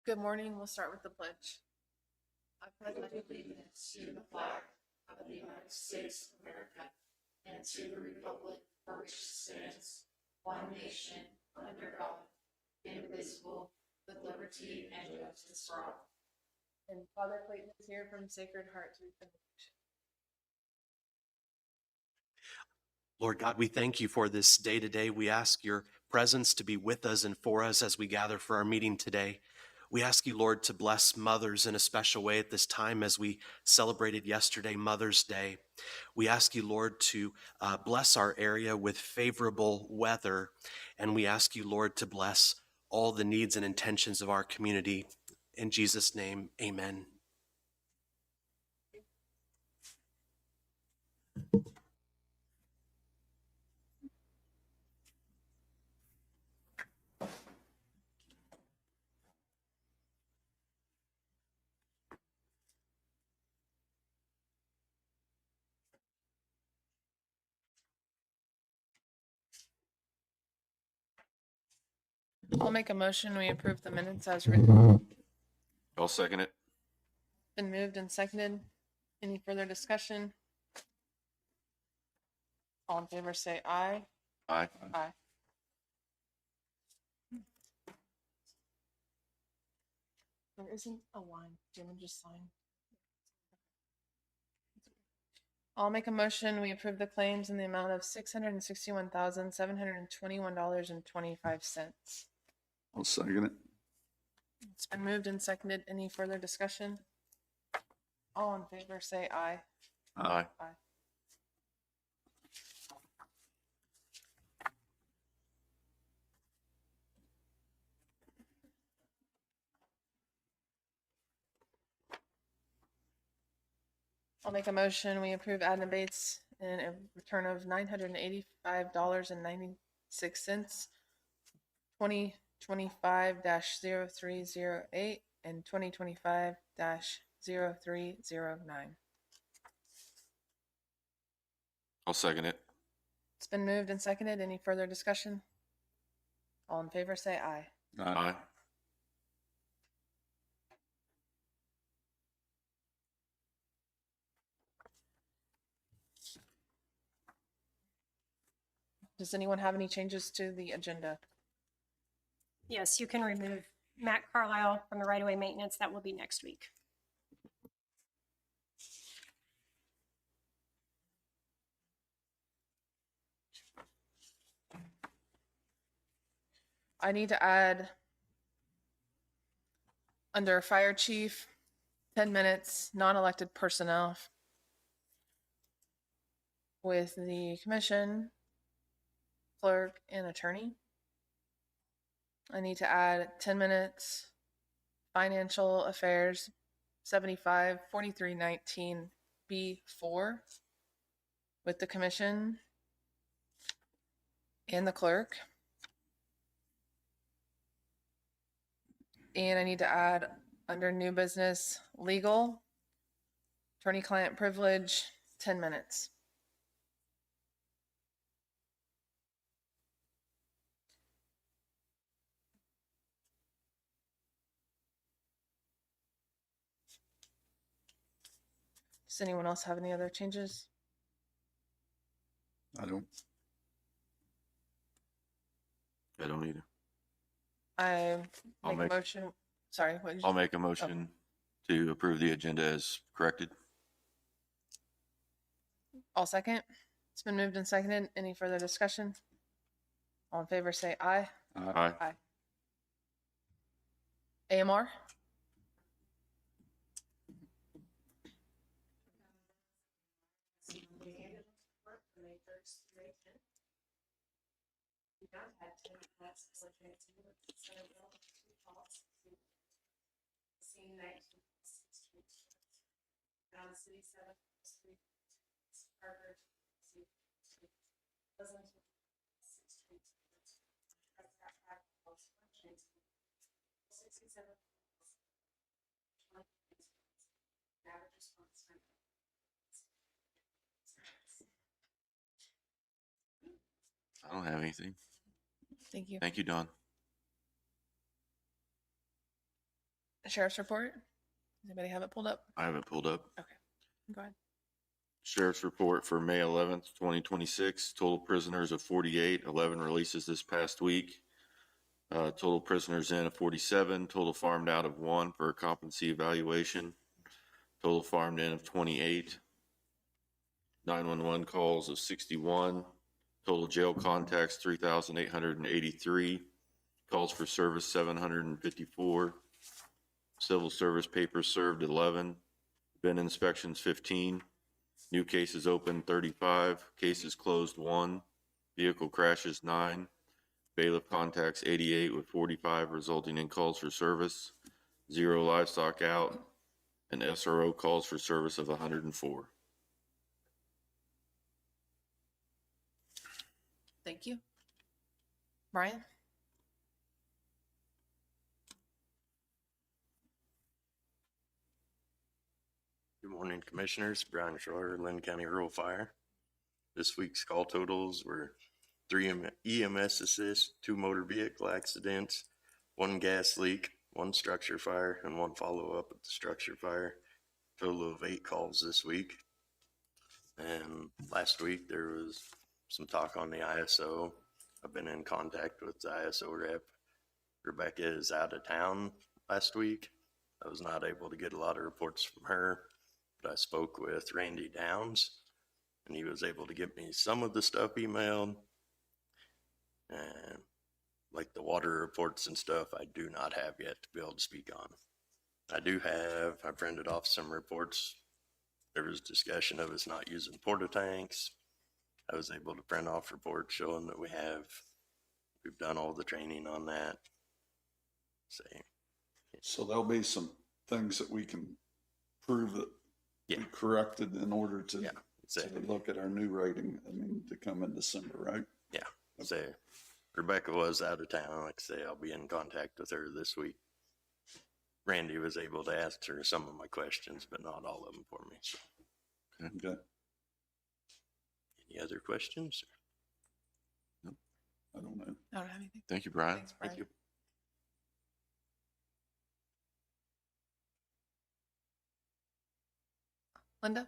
Good morning. We'll start with the pledge. I pledge allegiance to the flag of the United States of America and to the republic for which it stands, one nation, under God, indivisible, with liberty and justice for all. And Father Clayton is here from Sacred Heart to read. Lord God, we thank you for this day today. We ask your presence to be with us and for us as we gather for our meeting today. We ask you, Lord, to bless mothers in a special way at this time as we celebrated yesterday, Mother's Day. We ask you, Lord, to bless our area with favorable weather. And we ask you, Lord, to bless all the needs and intentions of our community. In Jesus' name, amen. I'll make a motion. We approve the minutes as written. I'll second it. Been moved and seconded. Any further discussion? All in favor say aye. Aye. Aye. There isn't a line. Do you want to just sign? I'll make a motion. We approve the claims in the amount of $661,721.25. I'll second it. It's been moved and seconded. Any further discussion? All in favor say aye. Aye. Aye. I'll make a motion. We approve ad abates in a return of $985.96, 2025-0308 and 2025-0309. I'll second it. It's been moved and seconded. Any further discussion? All in favor say aye. Aye. Does anyone have any changes to the agenda? Yes, you can remove Matt Carlisle from the right-of-way maintenance. That will be next week. I need to add under fire chief, 10 minutes, non-elected personnel with the commission, clerk, and attorney. I need to add 10 minutes, financial affairs, 75-4319 B4 with the commission and the clerk. And I need to add under new business, legal, attorney-client privilege, 10 minutes. Does anyone else have any other changes? I don't either. I'll make a motion. Sorry, what did you I'll make a motion to approve the agenda as corrected. I'll second. It's been moved and seconded. Any further discussion? All in favor say aye. Aye. Aye. AMR? I don't have anything. Thank you. Thank you, Don. Sheriff's report. Does anybody have it pulled up? I have it pulled up. Go ahead. Sheriff's report for May 11th, 2026. Total prisoners of 48, 11 releases this past week. Total prisoners in of 47, total farmed out of 1 for a competency evaluation. Total farmed in of 28. 911 calls of 61. Total jail contacts 3,883. Calls for service 754. Civil service papers served 11. Bin inspections 15. New cases open 35. Cases closed 1. Vehicle crashes 9. Bailiff contacts 88 with 45 resulting in calls for service. 0 livestock out. And SRO calls for service of 104. Thank you. Brian? Good morning, Commissioners. Brian Schroeder, Linn County Rural Fire. This week's call totals were 3 EMS assists, 2 motor vehicle accidents, 1 gas leak, 1 structure fire, and 1 follow-up at the structure fire. Total of 8 calls this week. And last week there was some talk on the ISO. I've been in contact with the ISO rep. Rebecca is out of town last week. I was not able to get a lot of reports from her, but I spoke with Randy Downs and he was able to get me some of the stuff emailed. And like the water reports and stuff, I do not have yet to be able to speak on. I printed off some reports. There was discussion of us not using porta tanks. I was able to print off reports showing that we've done all the training on that. So there'll be some things that we can prove that we corrected in order to look at our new rating, to come in December, right? Yeah. So Rebecca was out of town. Like I say, I'll be in contact with her this week. Randy was able to ask her some of my questions, but not all of them for me. So. Okay. Any other questions? Nope. I don't know. I don't have anything. Thank you, Brian. Thanks, Brian. Thank you. Linda?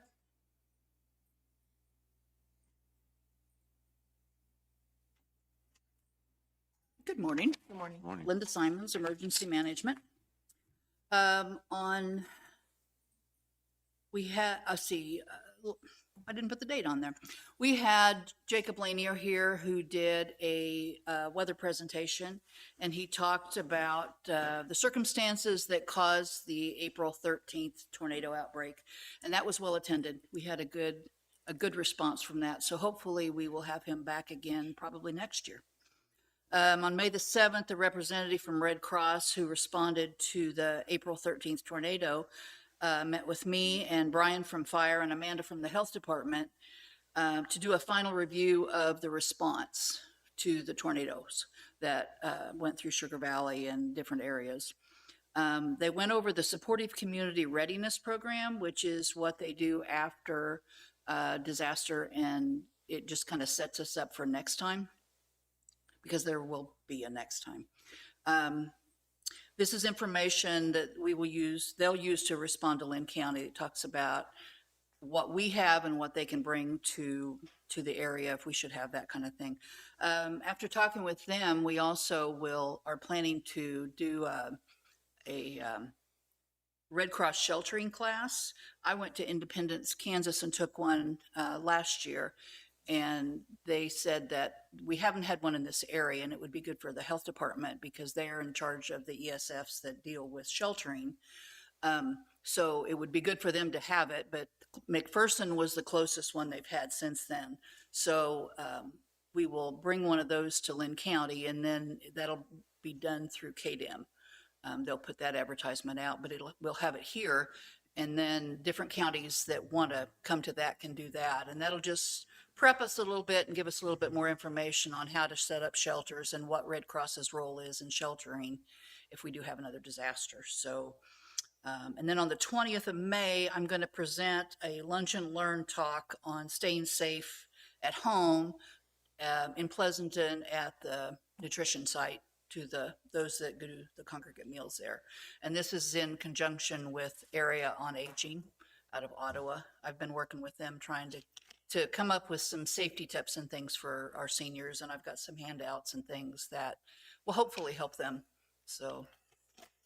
Good morning. Good morning. Morning. Linda Simons, Emergency Management. I didn't put the date on there. We had Jacob Lanier here who did a weather presentation, and he talked about the circumstances that caused the April 13th tornado outbreak, and that was well attended. We had a good response from that, so hopefully we will have him back again probably next year. On May the 7th, a representative from Red Cross who responded to the April 13th tornado met with me and Brian from Fire and Amanda from the Health Department to do a final review of the response to the tornadoes that went through Sugar Valley and different areas. They went over the Supportive Community Readiness Program, which is what they do after disaster, and it just kind of sets us up for next time, because there will be a next time. This is information that they'll use to respond to Linn County. It talks about what we have and what they can bring to the area if we should have that kind of thing. After talking with them, we also are planning to do a Red Cross sheltering class. I went to Independence, Kansas and took one last year. And they said that we haven't had one in this area, and it would be good for the health department because they are in charge of the ESFs that deal with sheltering. So it would be good for them to have it, but McPherson was the closest one they've had since then. So we will bring one of those to Linn County, and then that'll be done through KDM. They'll put that advertisement out, but we'll have it here, and then different counties that want to come to that can do that, and that'll just prep us a little bit and give us a little bit more information on how to set up shelters and what Red Cross's role is in sheltering if we do have another disaster. So, and then on the 20th of May, I'm going to present a lunch and learn talk on staying safe at home in Pleasanton at the nutrition site to those that do the congregate meals there. And this is in conjunction with Area on Aging out of Ottawa. I've been working with them trying to come up with some safety tips and things for our seniors, and I've got some handouts and things that will hopefully help them. So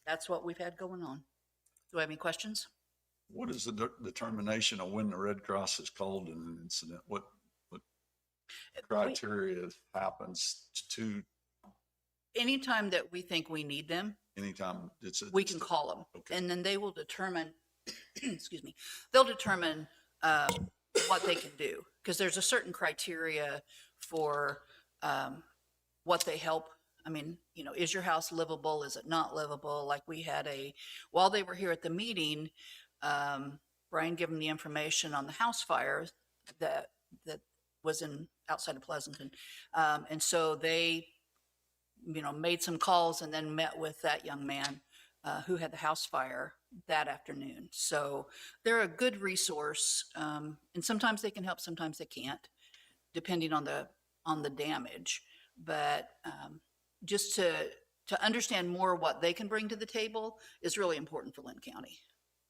that's what we've had going on. Do I have any questions? What is the determination of when the Red Cross is called in an incident? What criteria happens to Anytime that we think we need them, anytime it's a? we can call them, Okay. and then they will determine, excuse me, they'll determine what they can do, because there's a certain criteria for what they help. I mean, you know, is your house livable? Is it not livable? Like we had while they were here at the meeting, Brian gave them the information on the house fire that was outside of Pleasanton. And so they, you know, made some calls and then met with that young man who had the house fire that afternoon. So they're a good resource. And sometimes they can help, sometimes they can't, depending on the damage. But just to understand more what they can bring to the table is really important for Linn County.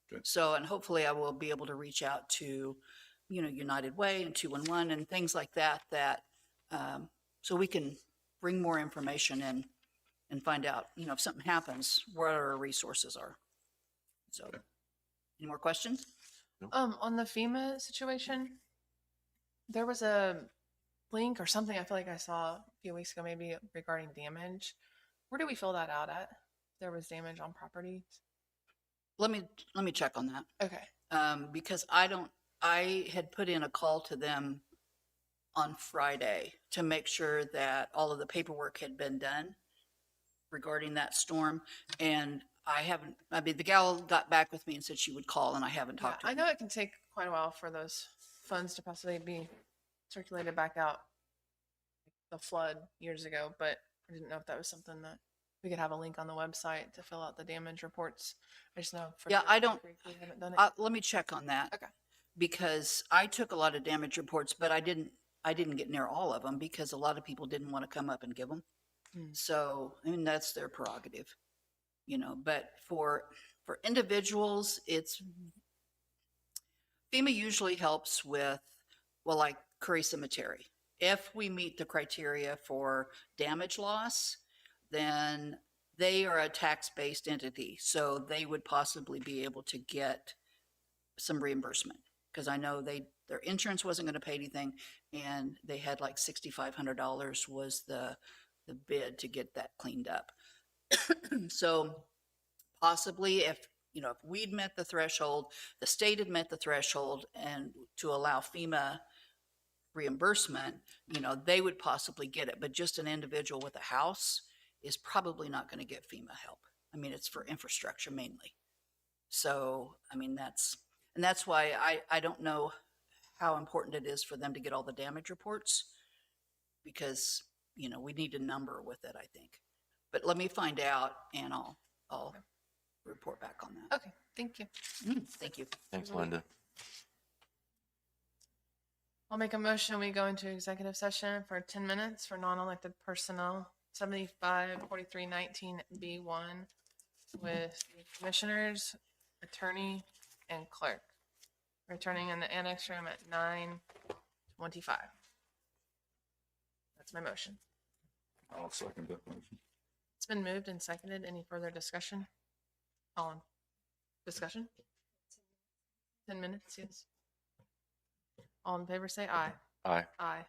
Good. So, and hopefully I will be able to reach out to, you know, United Way and 211 and things like that, so we can bring more information in and find out, you know, if something happens, what our resources are. So, any more questions? On the FEMA situation, there was a link or something I feel like I saw a few weeks ago, maybe regarding damage. Where do we fill that out at? There was damage on property. Let me check on that. Okay. Because I had put in a call to them on Friday to make sure that all of the paperwork had been done regarding that storm. And the gal got back with me and said she would call, and I haven't talked to her. I know it can take quite a while for those funds to possibly be circulated back out. The flood years ago, but I didn't know if that was something that we could have a link on the website to fill out the damage reports. I just know. Yeah, I don't- We haven't done it. Let me check on that. Okay. Because I took a lot of damage reports, but I didn't get near all of them because a lot of people didn't want to come up and give them. So, I mean, that's their prerogative, you know, but for individuals, FEMA usually helps with, well, like Curry Cemetery. If we meet the criteria for damage loss, then they are a tax-based entity. So they would possibly be able to get some reimbursement, because I know their insurance wasn't going to pay anything, and they had like $6,500 was the bid to get that cleaned up. So possibly if we'd met the threshold, the state had met the threshold, and to allow FEMA reimbursement, they would possibly get it. But just an individual with a house is probably not going to get FEMA help. I mean, it's for infrastructure mainly. So, I mean, that's why I don't know how important it is for them to get all the damage reports, because, we need a number with it, I think. But let me find out, and I'll report back on that. Okay, thank you. Thank you. Thanks, Linda. I'll make a motion. We go into executive session for 10 minutes for non-elected personnel, 75-43-19B1, with the commissioners, attorney, and clerk. Returning in the annex room at 9:25. That's my motion. I'll second that motion. It's been moved and seconded. Any further discussion? Discussion? 10 minutes, yes. All in favor, say aye. Aye. Aye.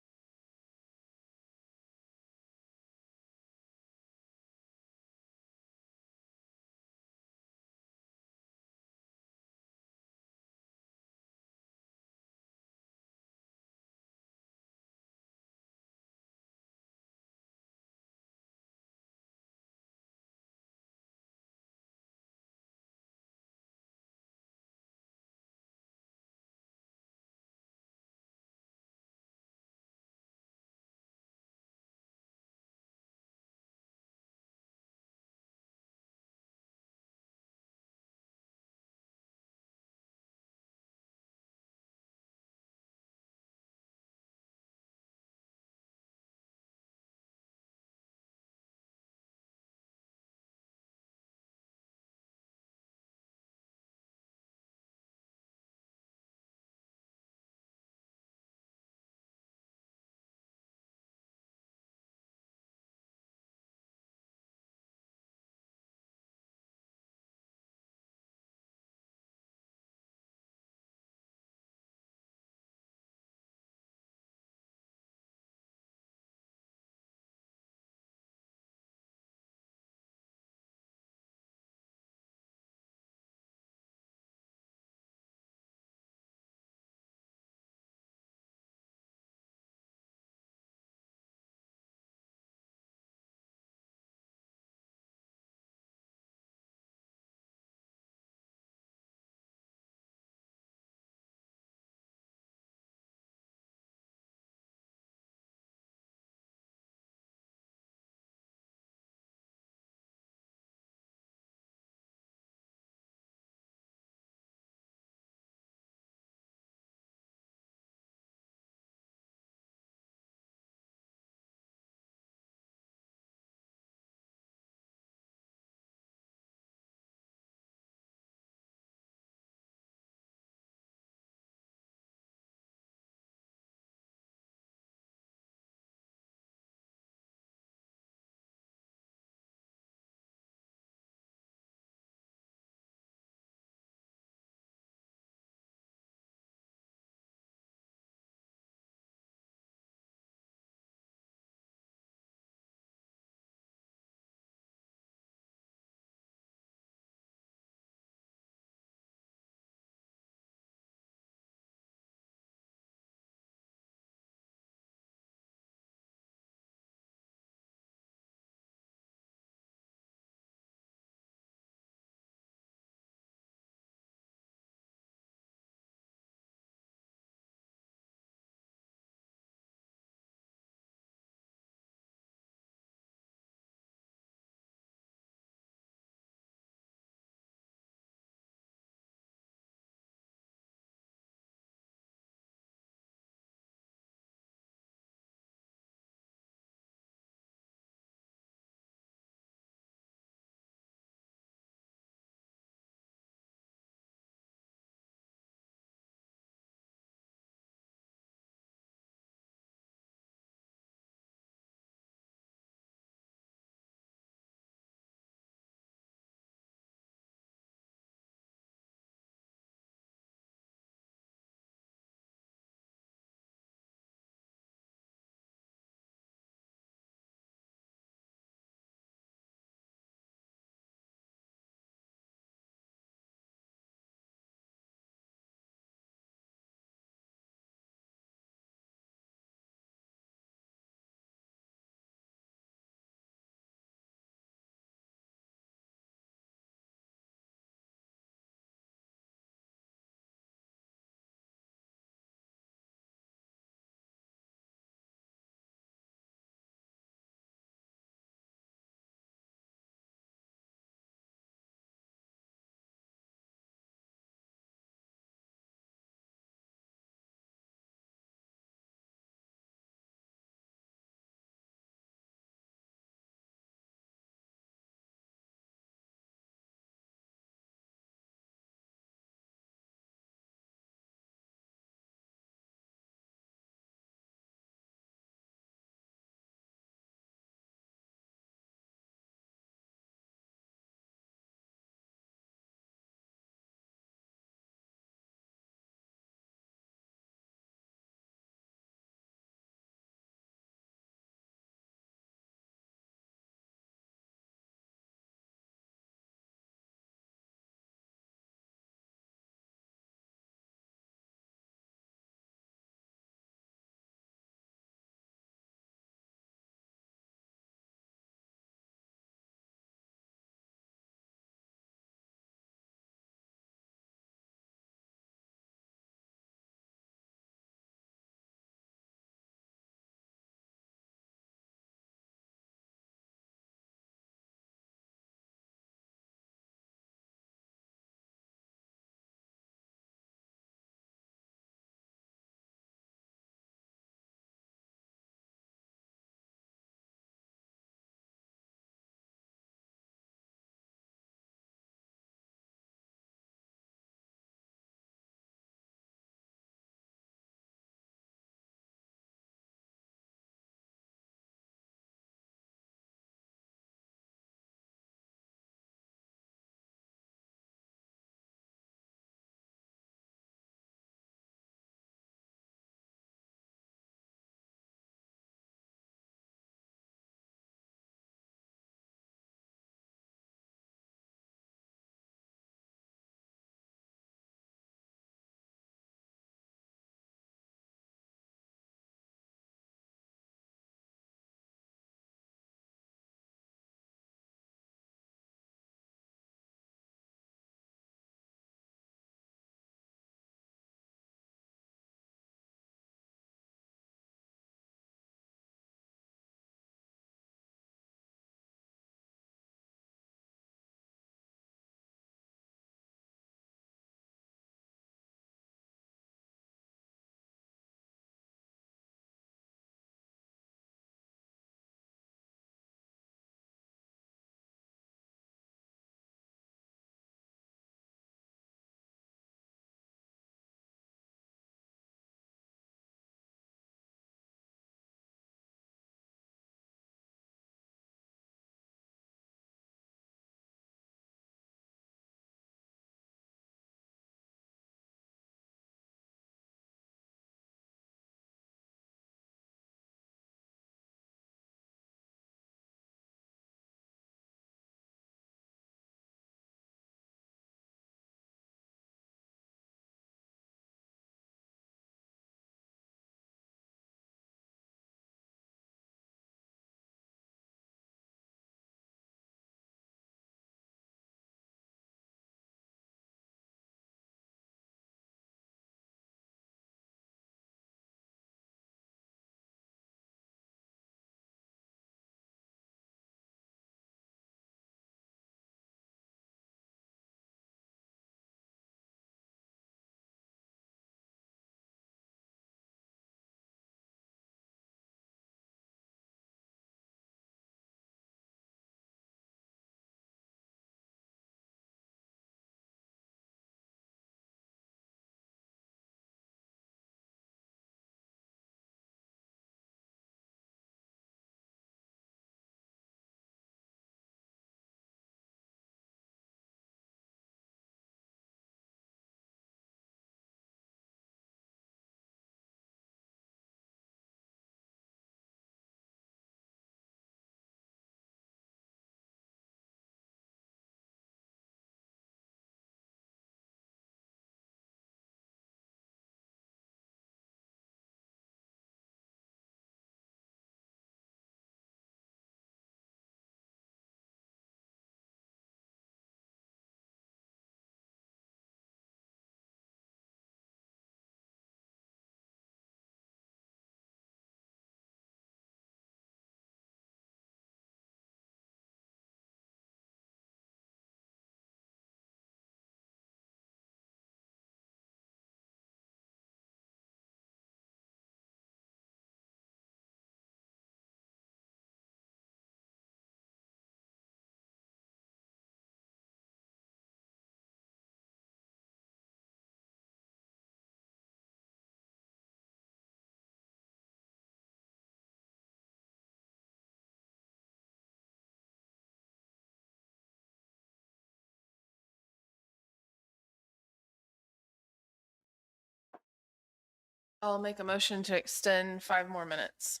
I'll make a motion to extend 5 more minutes.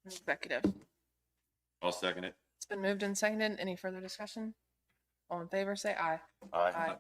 Executive. I'll second it. It's been moved and seconded. Any further discussion? All in favor, say aye. Aye.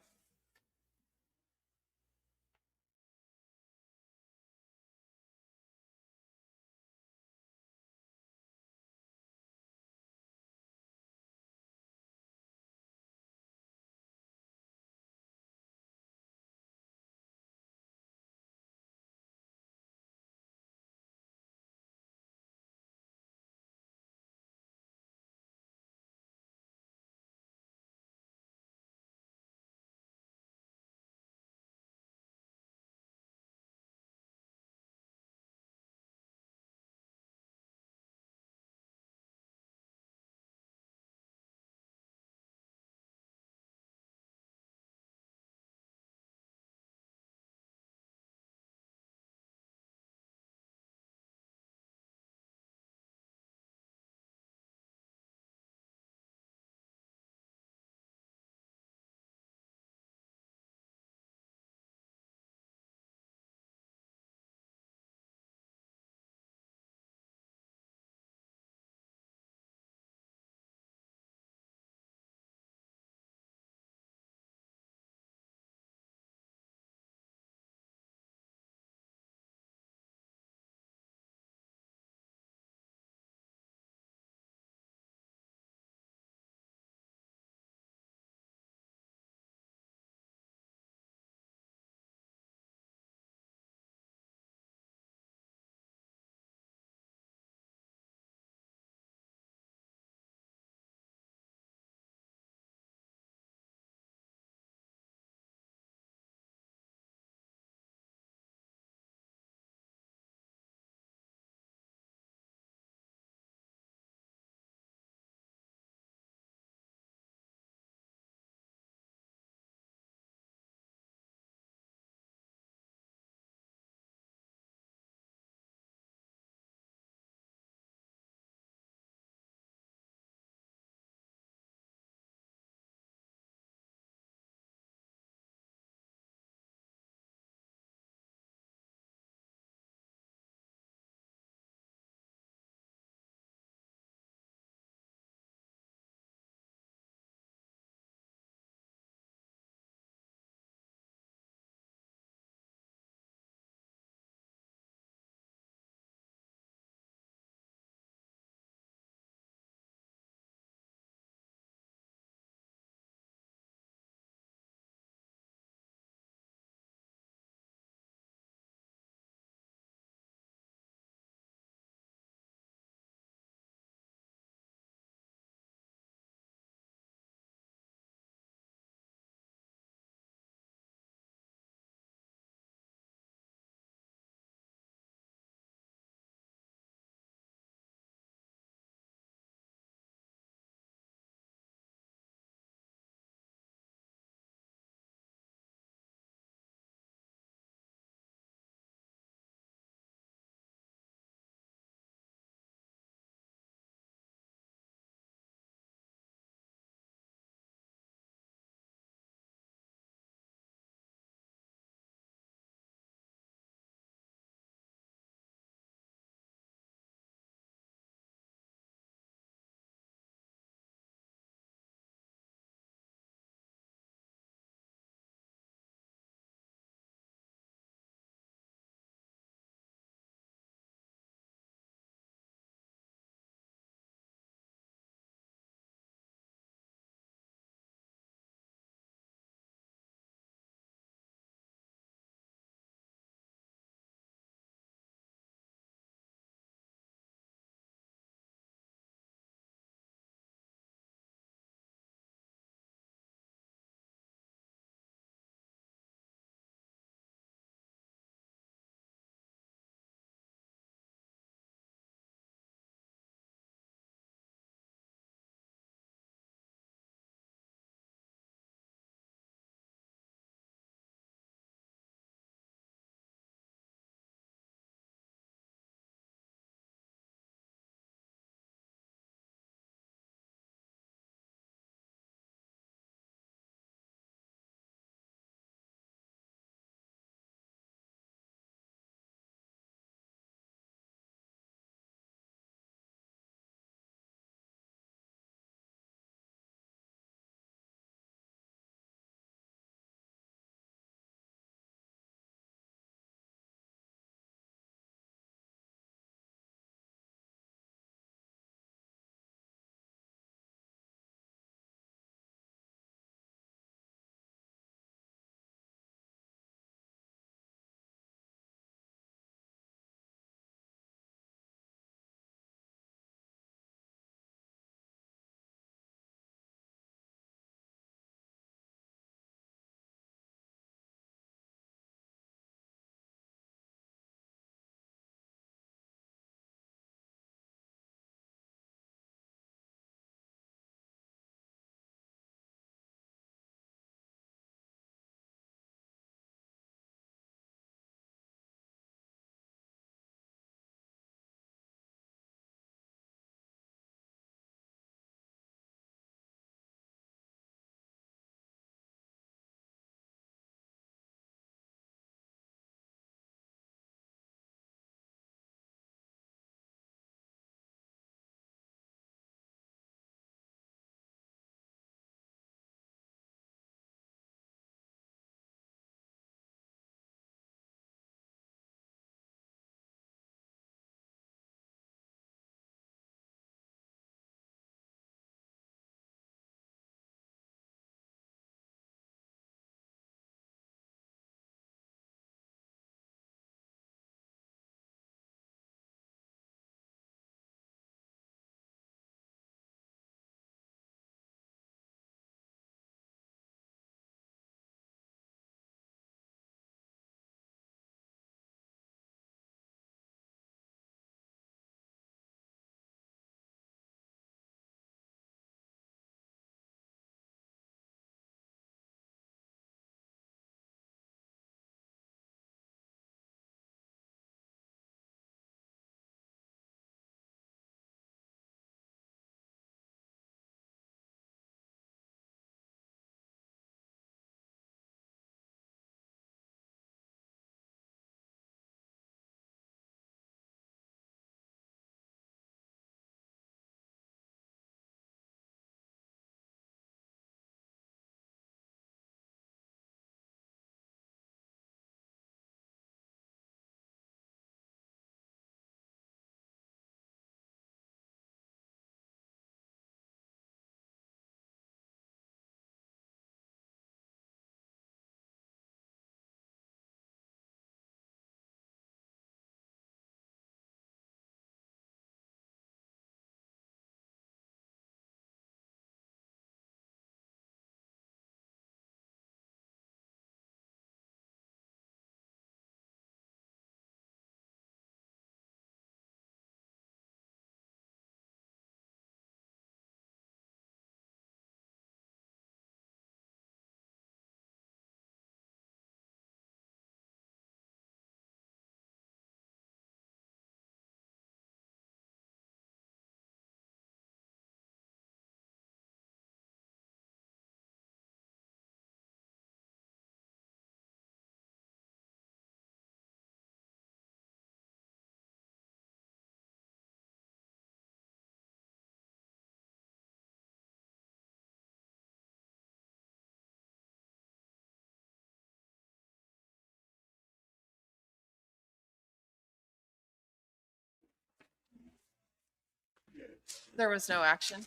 There was no action.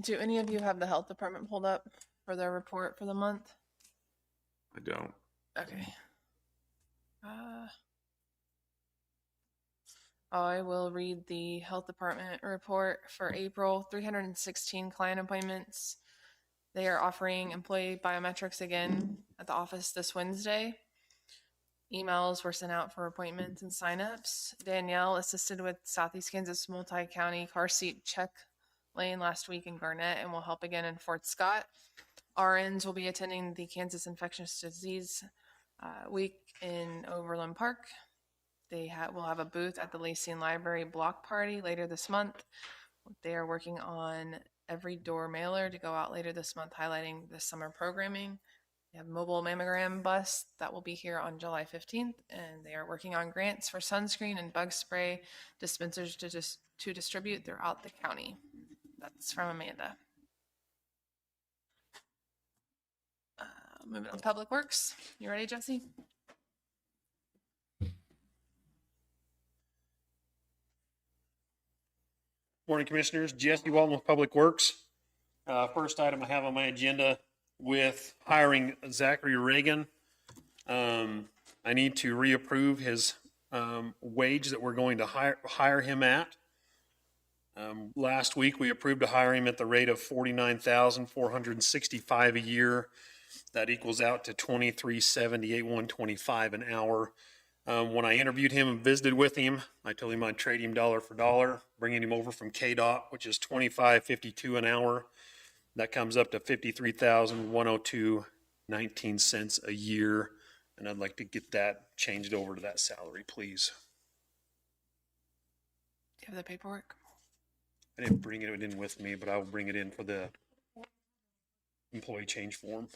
Do any of you have the health department pulled up for their report for the month? I don't. Okay. I will read the health department report for April. 316 client appointments. They are offering employee biometrics again at the office this Wednesday. Emails were sent out for appointments and signups. Danielle assisted with Southeast Kansas multi-county car seat check lane last week in Garnett and will help again in Fort Scott. RNs will be attending the Kansas Infectious Disease Week in Overland Park. They will have a booth at the Lacey Library block party later this month. They are working on every door mailer to go out later this month, highlighting the summer programming. They have a mobile mammogram bus that will be here on July 15th, and they are working on grants for sunscreen and bug spray dispensers to distribute throughout the county. That's from Amanda. Moving on to Public Works. You ready, Jesse? Morning, Commissioners. Jesse Walton with Public Works. First item I have on my agenda with hiring Zachary Reagan. I need to reapprove his wage that we're going to hire him at. Last week, we approved to hire him at the rate of $49,465 a year. That equals out to $23.78,125 an hour. When I interviewed him and visited with him, I told him I'd trade him dollar for dollar, bringing him over from KDOT, which is $25.52 an hour. That comes up to $53,102.19 a year, and I'd like to get that changed over to that salary, please. Do you have the paperwork? I didn't bring it in with me, but I will bring it in for the employee change form.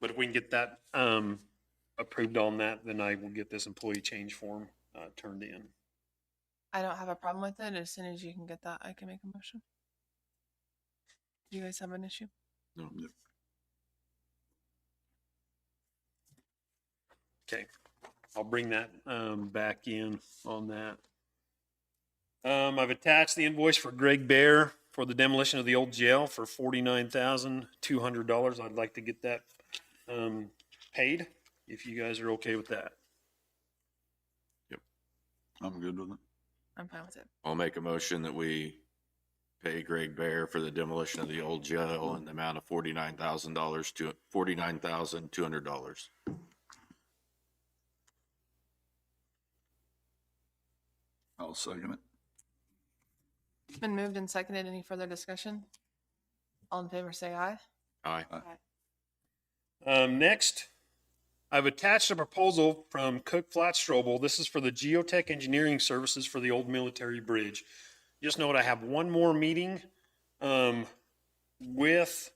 But if we can get that approved on that, then I will get this employee change form turned in. I don't have a problem with it. As soon as you can get that, I can make a motion. Do you guys have an issue? No. Okay, I'll bring that back in on that. I've attached the invoice for Greg Bear for the demolition of the old jail for $49,200. I'd like to get that paid, if you guys are okay with that. I'm good with it. I'm fine with it. I'll make a motion that we pay Greg Bear for the demolition of the old jail in the amount of $49,000 to $49,200. I'll second it. It's been moved and seconded. Any further discussion? All in favor, say aye. Aye. Next, I've attached a proposal from Cook Flat Strobel. This is for the geotech engineering services for the old military bridge. Just note I have one more meeting with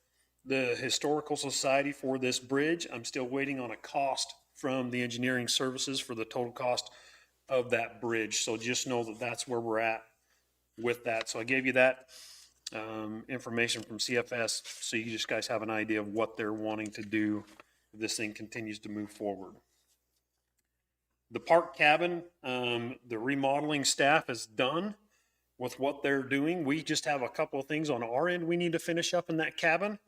the Historical Society for this bridge. I'm still waiting on a cost from the engineering services for the total cost of that bridge. So just know that that's where we're at with that. So I gave you that information from CFS, so you just guys have an idea of what they're wanting to do if this thing continues to move forward. The park cabin, the remodeling staff is done with what they're doing. We just have a couple of things on our end we need to finish up in that cabin,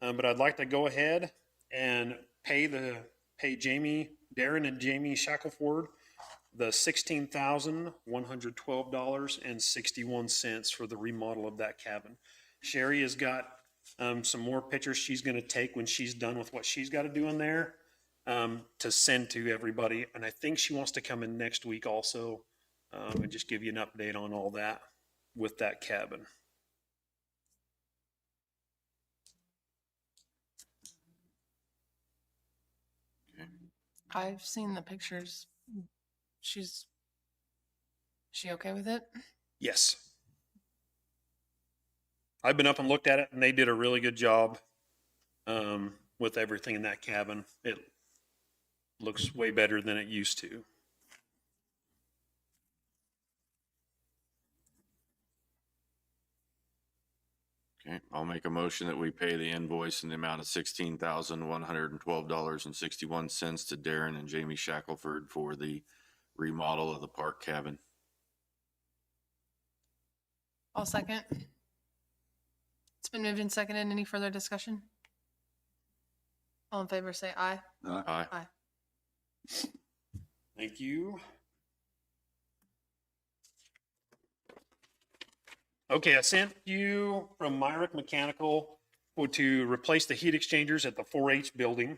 but I'd like to go ahead and pay Darren and Jamie Shackelford the $16,112.61 for the remodel of that cabin. Sherry has got some more pictures she's going to take when she's done with what she's got to do in there to send to everybody. And I think she wants to come in next week also and just give you an update on all that with that cabin. I've seen the pictures. Is she okay with it? Yes. I've been up and looked at it, and they did a really good job with everything in that cabin. It looks way better than it used to. Okay, I'll make a motion that we pay the invoice in the amount of $16,112.61 to Darren and Jamie Shackelford for the remodel of the park cabin. I'll second. It's been moved and seconded. Any further discussion? All in favor, say aye. Aye. Aye. Thank you. Okay, I sent you from Myrick Mechanical to replace the heat exchangers at the 4-H building.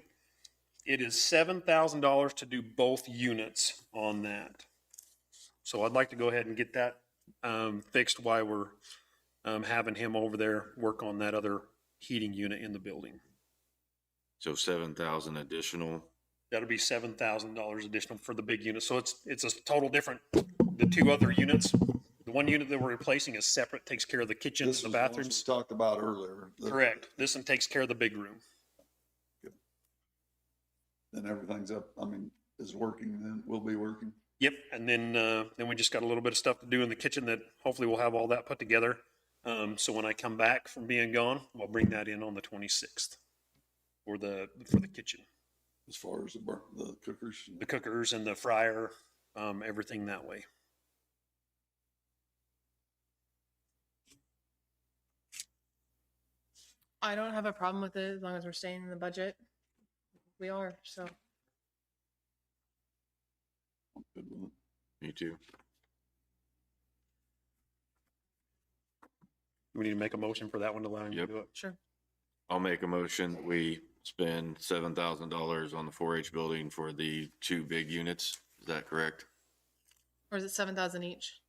It is $7,000 to do both units on that. So I'd like to go ahead and get that fixed while we're having him over there work on that other heating unit in the building. So 7,000 additional. That'll be $7,000 additional for the big unit. So it's a total different, the two other units. The one unit that we're replacing is separate, takes care of the kitchen, This the is the ones bathrooms. we talked about earlier. Correct. This one takes care of the big room. And everything's up, I mean, is working, then will be working. Yep. And then we just got a little bit of stuff to do in the kitchen that hopefully we'll have all that put together. So when I come back from being gone, we'll bring that in on the 26th for the kitchen, As far as the cookers. the cookers and the fryer, everything that way. I don't have a problem with it as long as we're staying in the budget. We are, so. I'm good with it. Me too. We need to make a motion for that one to allow him to Yep. do it. Sure. I'll make a motion that we spend $7,000 on the 4-H building for the two big units. Is that correct? Or is it 7,000 each?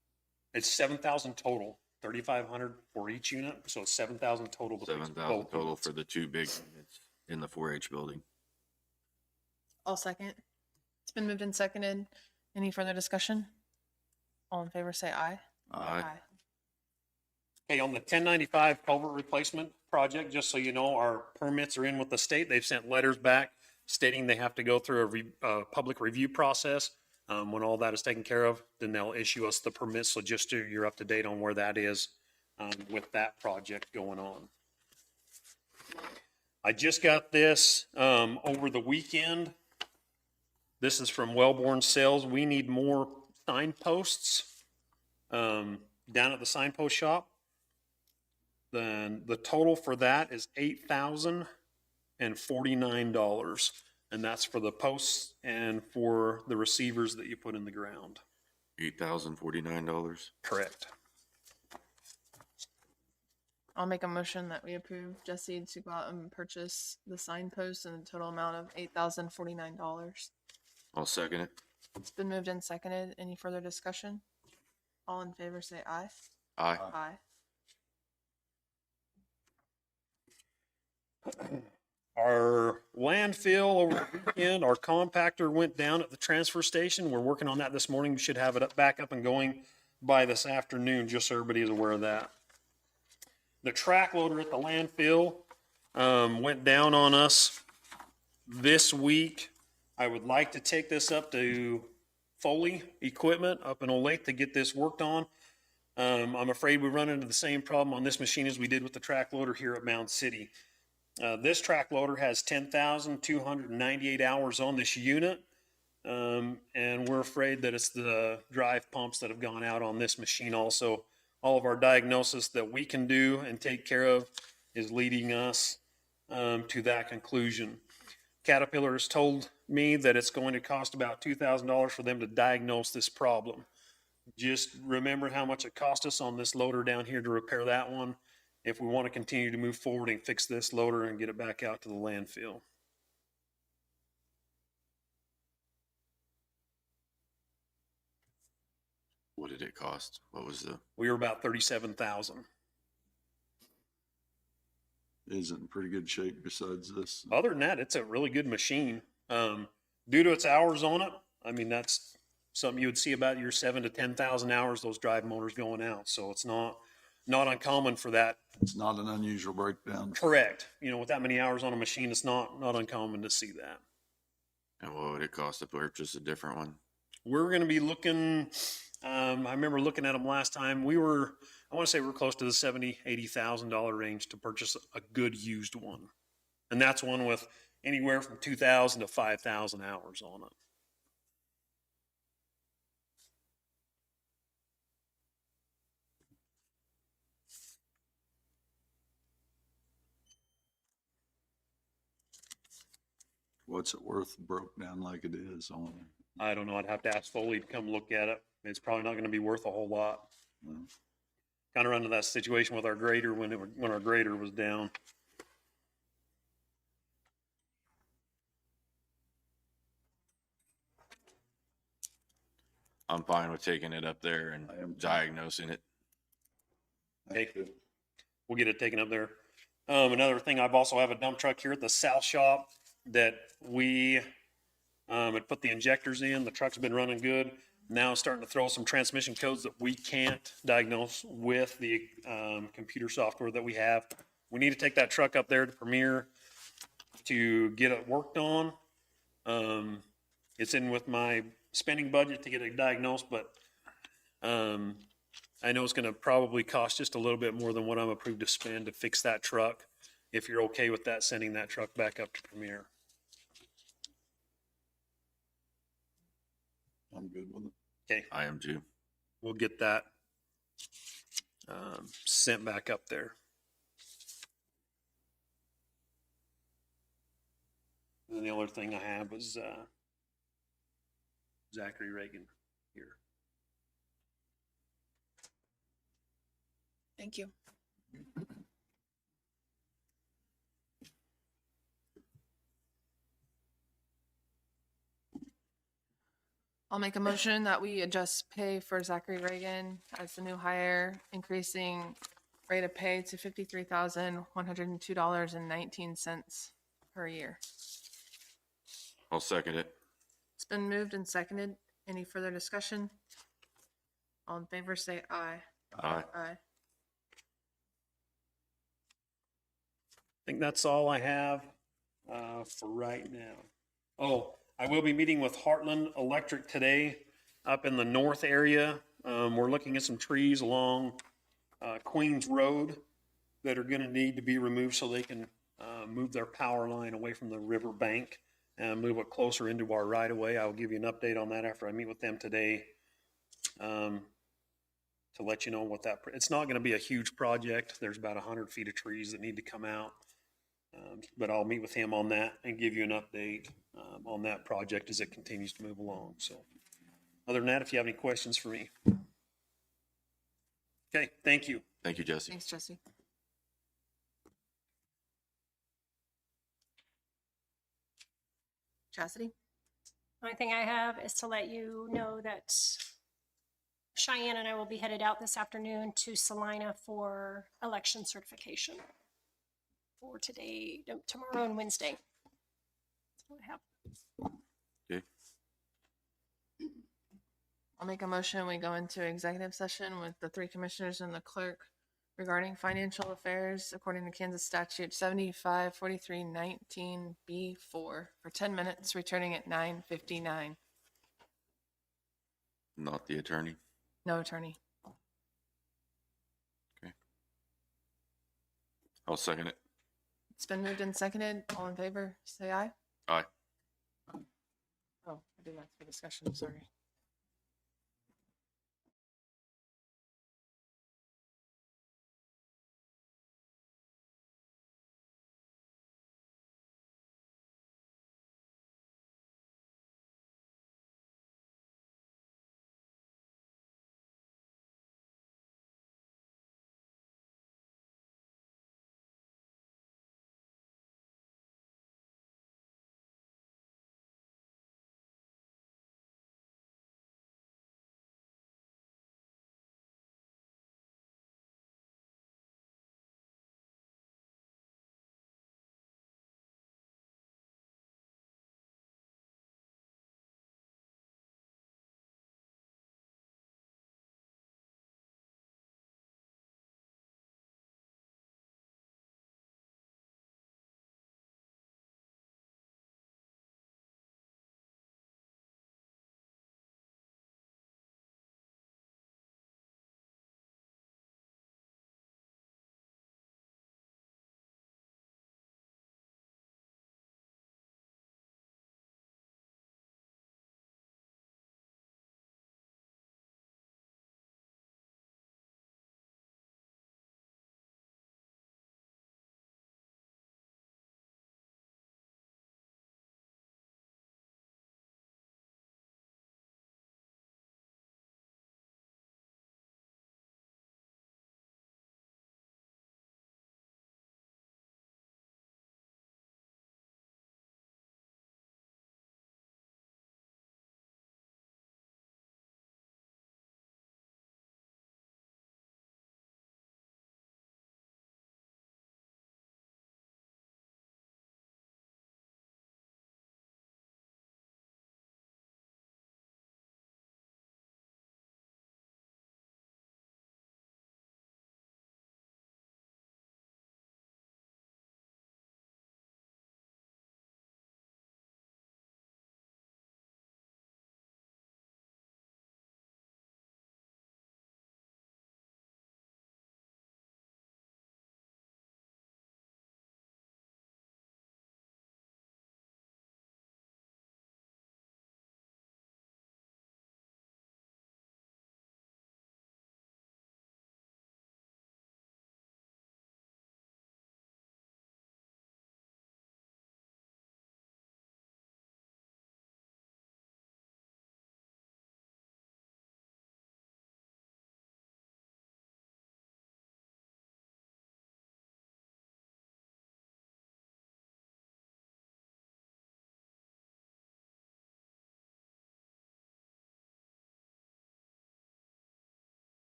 It's 7,000 total, 3,500 for each unit. So it's 7,000 total. to fix 7,000 both total units. for the two big units in the 4-H building. I'll second. It's been moved and seconded. Any further discussion? All in favor, say aye. Aye. Okay, on the 1095 culvert replacement project, just so you know, our permits are in with the state. They've sent letters back stating they have to go through a public review process. When all that is taken care of, then they'll issue us the permits. So just so you're up to date on where that is with that project going on. I just got this over the weekend. This is from Wellborn Sales. We need more signposts down at the signpost shop. Then the total for that is $8,049. And that's for the posts and for the receivers that you put in the ground. $8,049. Correct. I'll make a motion that we approve Jesse to go out and purchase the signpost in a total amount of $8,049. I'll second it. It's been moved and seconded. Any further discussion? All in favor, say aye. Aye. Aye. Our landfill over the weekend, our compactor went down at the transfer station. We're working on that this morning. We should have it back up and going by this afternoon, just so everybody is aware of that. The track loader at the landfill went down on us this week. I would like to take this up to Foley Equipment up in Olathe to get this worked on. I'm afraid we run into the same problem on this machine as we did with the track loader here at Mound City. This track loader has 10,298 hours on this unit. And we're afraid that it's the drive pumps that have gone out on this machine also. All of our diagnosis that we can do and take care of is leading us to that conclusion. Caterpillar has told me that it's going to cost about $2,000 for them to diagnose this problem. Just remember how much it cost us on this loader down here to repair that one, if we want to continue to move forward and fix this loader and get it back out to the landfill. What did it cost? What was the? We were about 37,000. Is it in pretty good shape besides this? Other than that, it's a really good machine. Due to its hours on it, I mean, that's something you would see about your 7,000 to 10,000 hours, those drive motors going out. So it's not uncommon for that. It's not an unusual breakdown. Correct. You know, with that many hours on a machine, it's not uncommon to see that. And what would it cost to purchase a different one? We're going to be looking I remember looking at them last time. I want to say we're close to the $80,000 range to purchase a good used one. And that's one with anywhere from 2,000 to 5,000 hours on it. What's it worth broke down like it is on? I don't know. I'd have to ask Foley to come look at it. It's probably not going to be worth a whole lot. No. Kind of run into that situation with our grader when our grader was down. I'm fine with taking it up there and I am too. diagnosing it. Okay. We'll get it taken up there. Another thing, I've also have a dump truck here at the south shop that we had put the injectors in. The truck's been running good. Now it's starting to throw some transmission codes that we can't diagnose with the computer software that we have. We need to take that truck up there to Premier to get it worked on. It's in with my spending budget to get it diagnosed, but I know it's going to probably cost just a little bit more than what I'm approved to spend to fix that truck. If you're okay with that, sending that truck back up to Premier. I'm good with it. Okay, I am too. we'll get that sent back up there. And then the other thing I have was Zachary Reagan here. Thank you. I'll make a motion that we adjust pay for Zachary Reagan as the new hire, increasing rate of pay to $53,102.19 per year. I'll second it. It's been moved and seconded. Any further discussion? All in favor, say aye. Aye. Aye. I think that's all I have for right now. Oh, I will be meeting with Heartland Electric today up in the north area. We're looking at some trees along Queens Road that are going to need to be removed so they can move their power line away from the river bank and move it closer into our right of way. I'll give you an update on that after I meet with them today to let you know what it's not going to be a huge project. There's about 100 feet of trees that need to come out. But I'll meet with him on that and give you an update on that project as it continues to move along. So other than that, if you have any questions for me. Okay, thank you. Thank you, Jesse. Thanks, Jesse. Chastity? Only thing I have is to let you know that Cheyenne and I will be headed out this afternoon to Salina for election certification for tomorrow and Wednesday. That's what I have. Okay. I'll make a motion. We go into executive session with the three commissioners and the clerk regarding financial affairs according to Kansas statute 754319B4 for 10 minutes, returning at 9:59. Not the attorney. No attorney. I'll second it. It's been moved and seconded. All in favor, say aye. Aye. Oh, I didn't ask for discussion, sorry.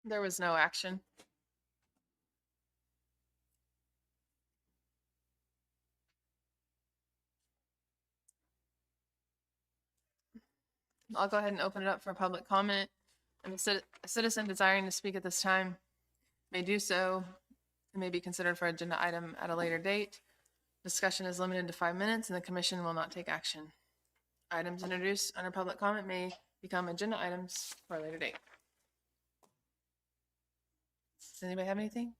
There was no action. I'll go ahead and open it up for public comment. And a citizen desiring to speak at this time may do so. It may be considered for agenda item at a later date. Discussion is limited to 5 minutes and the commission will not take action. Items introduced under public comment may become agenda items for a later date. Does anybody have anything?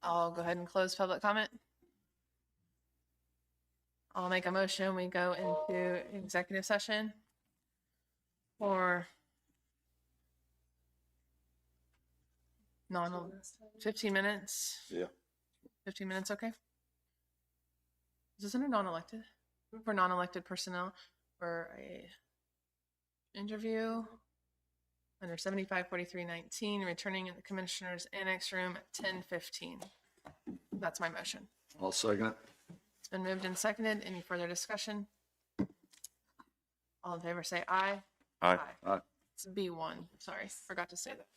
I'll go ahead and close public comment. I'll make a motion. We go into executive session for 15 minutes. Yeah. 15 minutes, okay? Is this under non-elected? For non-elected personnel for a interview under 754319, returning in the commissioner's annex room at 10:15. That's my motion. I'll second it. It's been moved and seconded. Any further discussion? All in favor say aye. Aye. Aye. It's B1. Sorry, forgot to say that.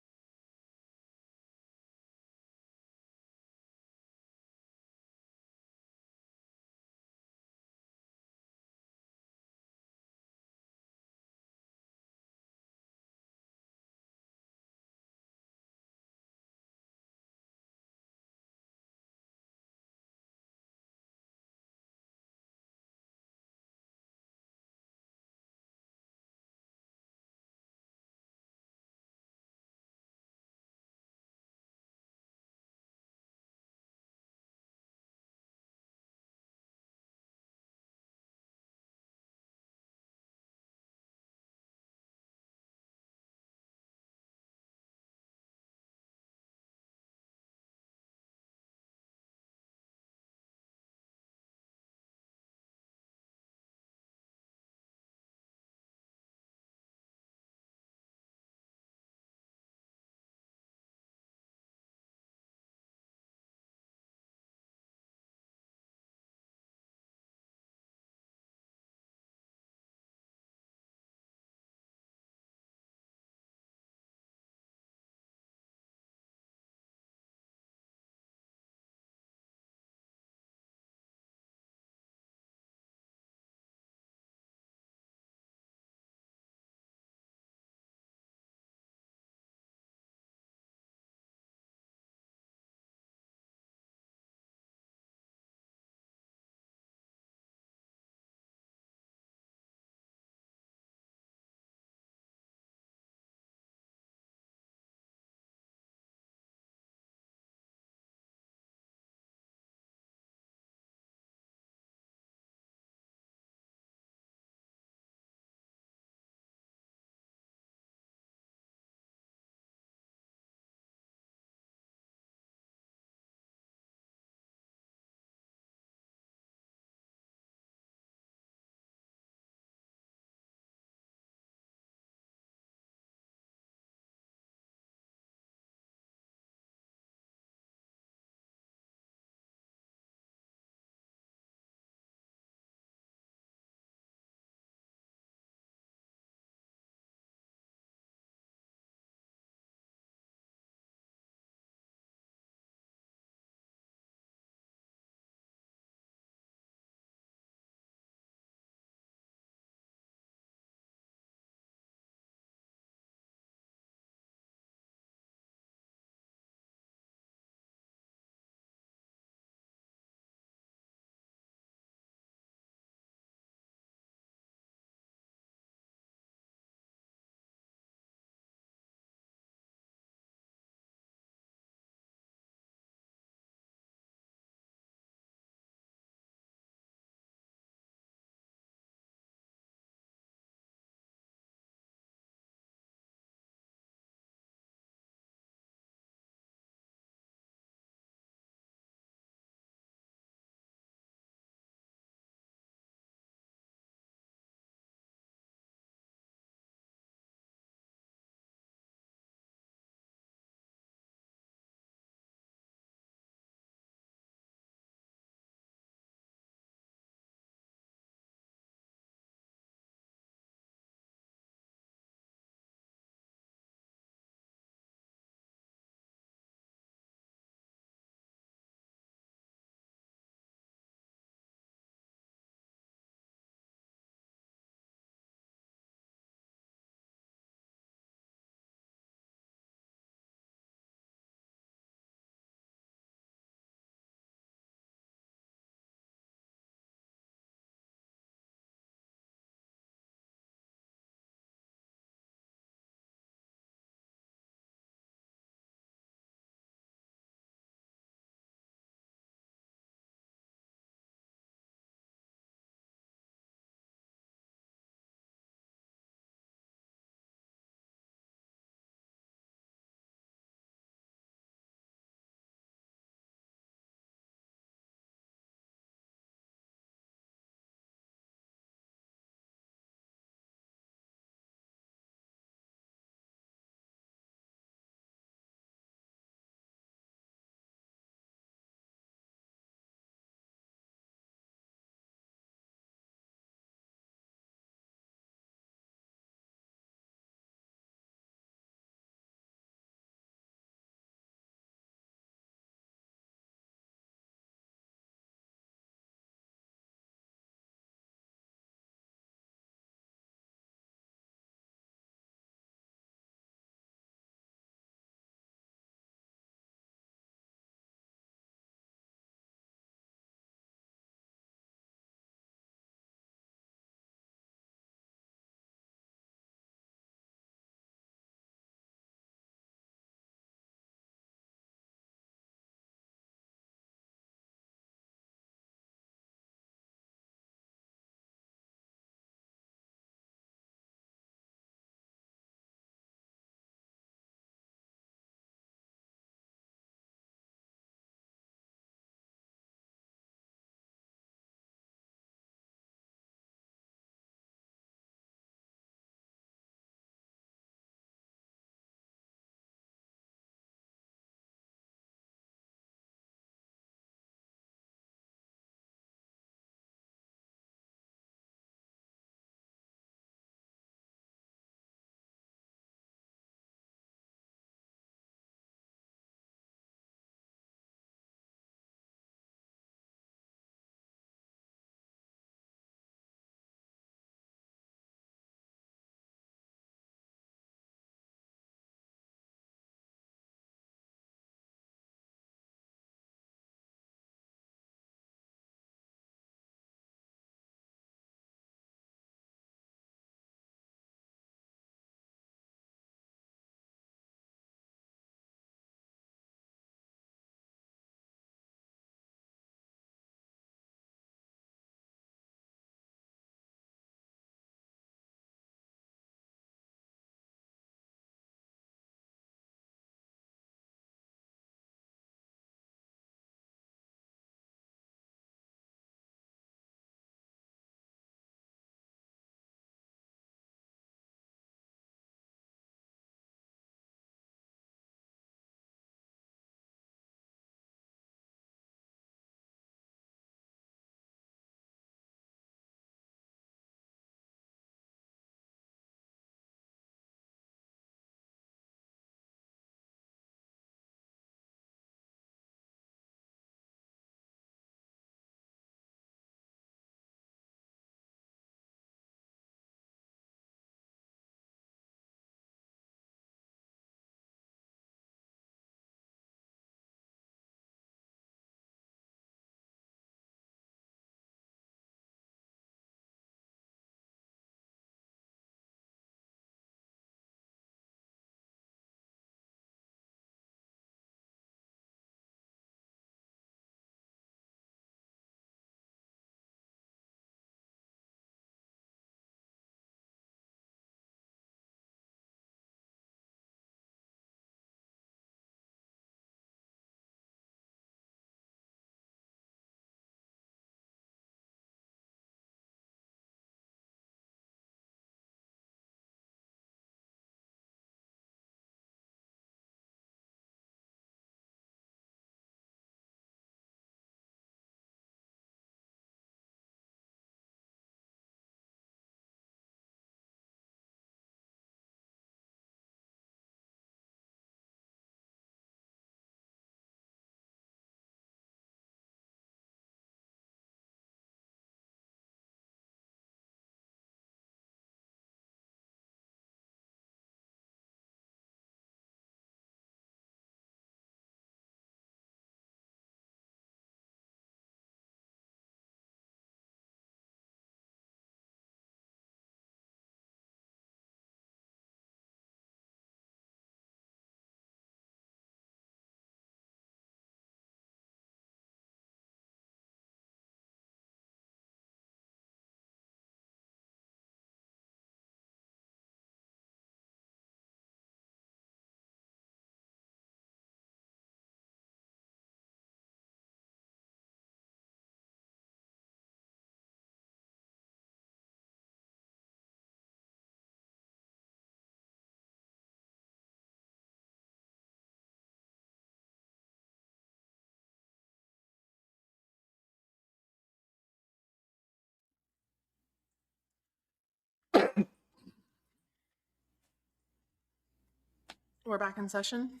We're back in session.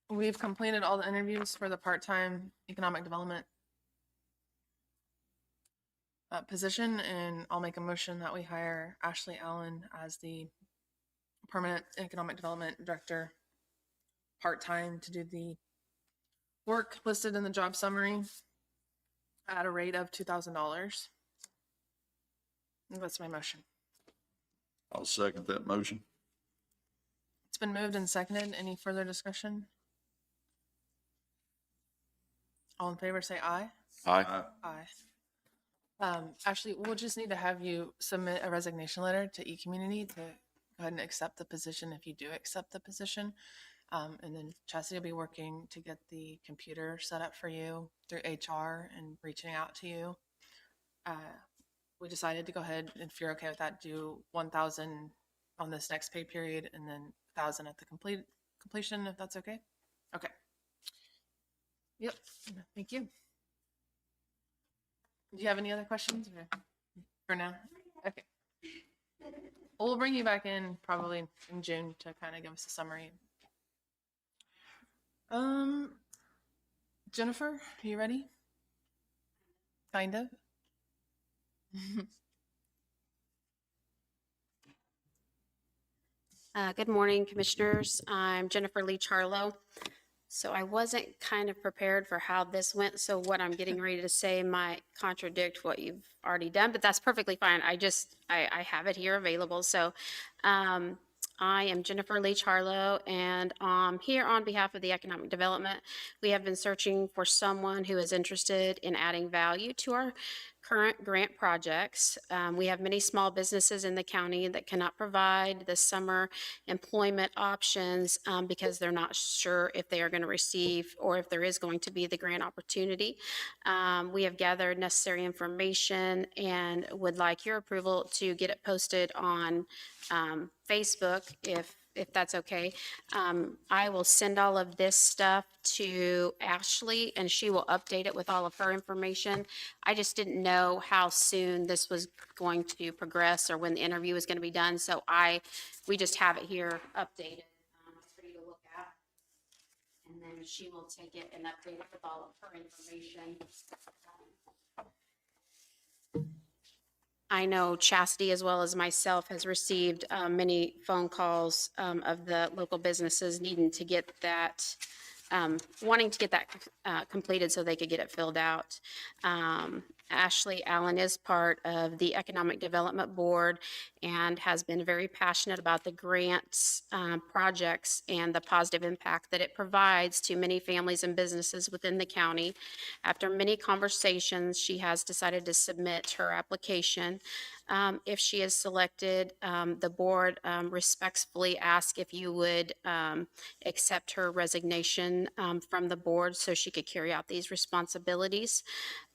We've completed all the interviews for the part-time economic development position, and I'll make a motion that we hire Ashley Allen as the permanent economic development director, part-time, to do the work listed in the job summary at a rate of $2,000. That's my motion. I'll second that motion. It's been moved and seconded. Any further discussion? All in favor, say aye. Aye. Aye. Ashley, we'll just need to have you submit a resignation letter to eCommunity to go ahead and accept the position if you do accept the position. And then Chastity will be working to get the computer set up for you through HR and reaching out to you. We decided to go ahead, if you're okay with that, do 1,000 on this next pay period and then 1,000 at the completion, if that's okay. Okay. Yep. Thank you. Do you have any other questions for now? Okay. We'll bring you back in probably in June to kind of give us a summary. Jennifer, are you ready? Kind of. Good morning, Commissioners. I'm Jennifer Lee Charlo. So I wasn't kind of prepared for how this went, so what I'm getting ready to say might contradict what you've already done, but that's perfectly fine. I have it here available. So I am Jennifer Lee Charlo, and here on behalf of the Economic Development. We have been searching for someone who is interested in adding value to our current grant projects. We have many small businesses in the county that cannot provide the summer employment options because they're not sure if they are going to receive or if there is going to be the grant opportunity. We have gathered necessary information and would like your approval to get it posted on Facebook if that's okay. I will send all of this stuff to Ashley and she will update it with all of her information. I just didn't know how soon this was going to progress or when the interview was going to be done. So we just have it here updated for you to look at. And then she will take it and update it with all of her information. I know Chastity, as well as myself, has received many phone calls of the local businesses needing to get that, wanting to get that completed so they could get it filled out. Ashley Allen is part of the Economic Development Board and has been very passionate about the grants, projects, and the positive impact that it provides to many families and businesses within the county. After many conversations, she has decided to submit her application. If she is selected, the board respectfully asks if you would accept her resignation from the board so she could carry out these responsibilities.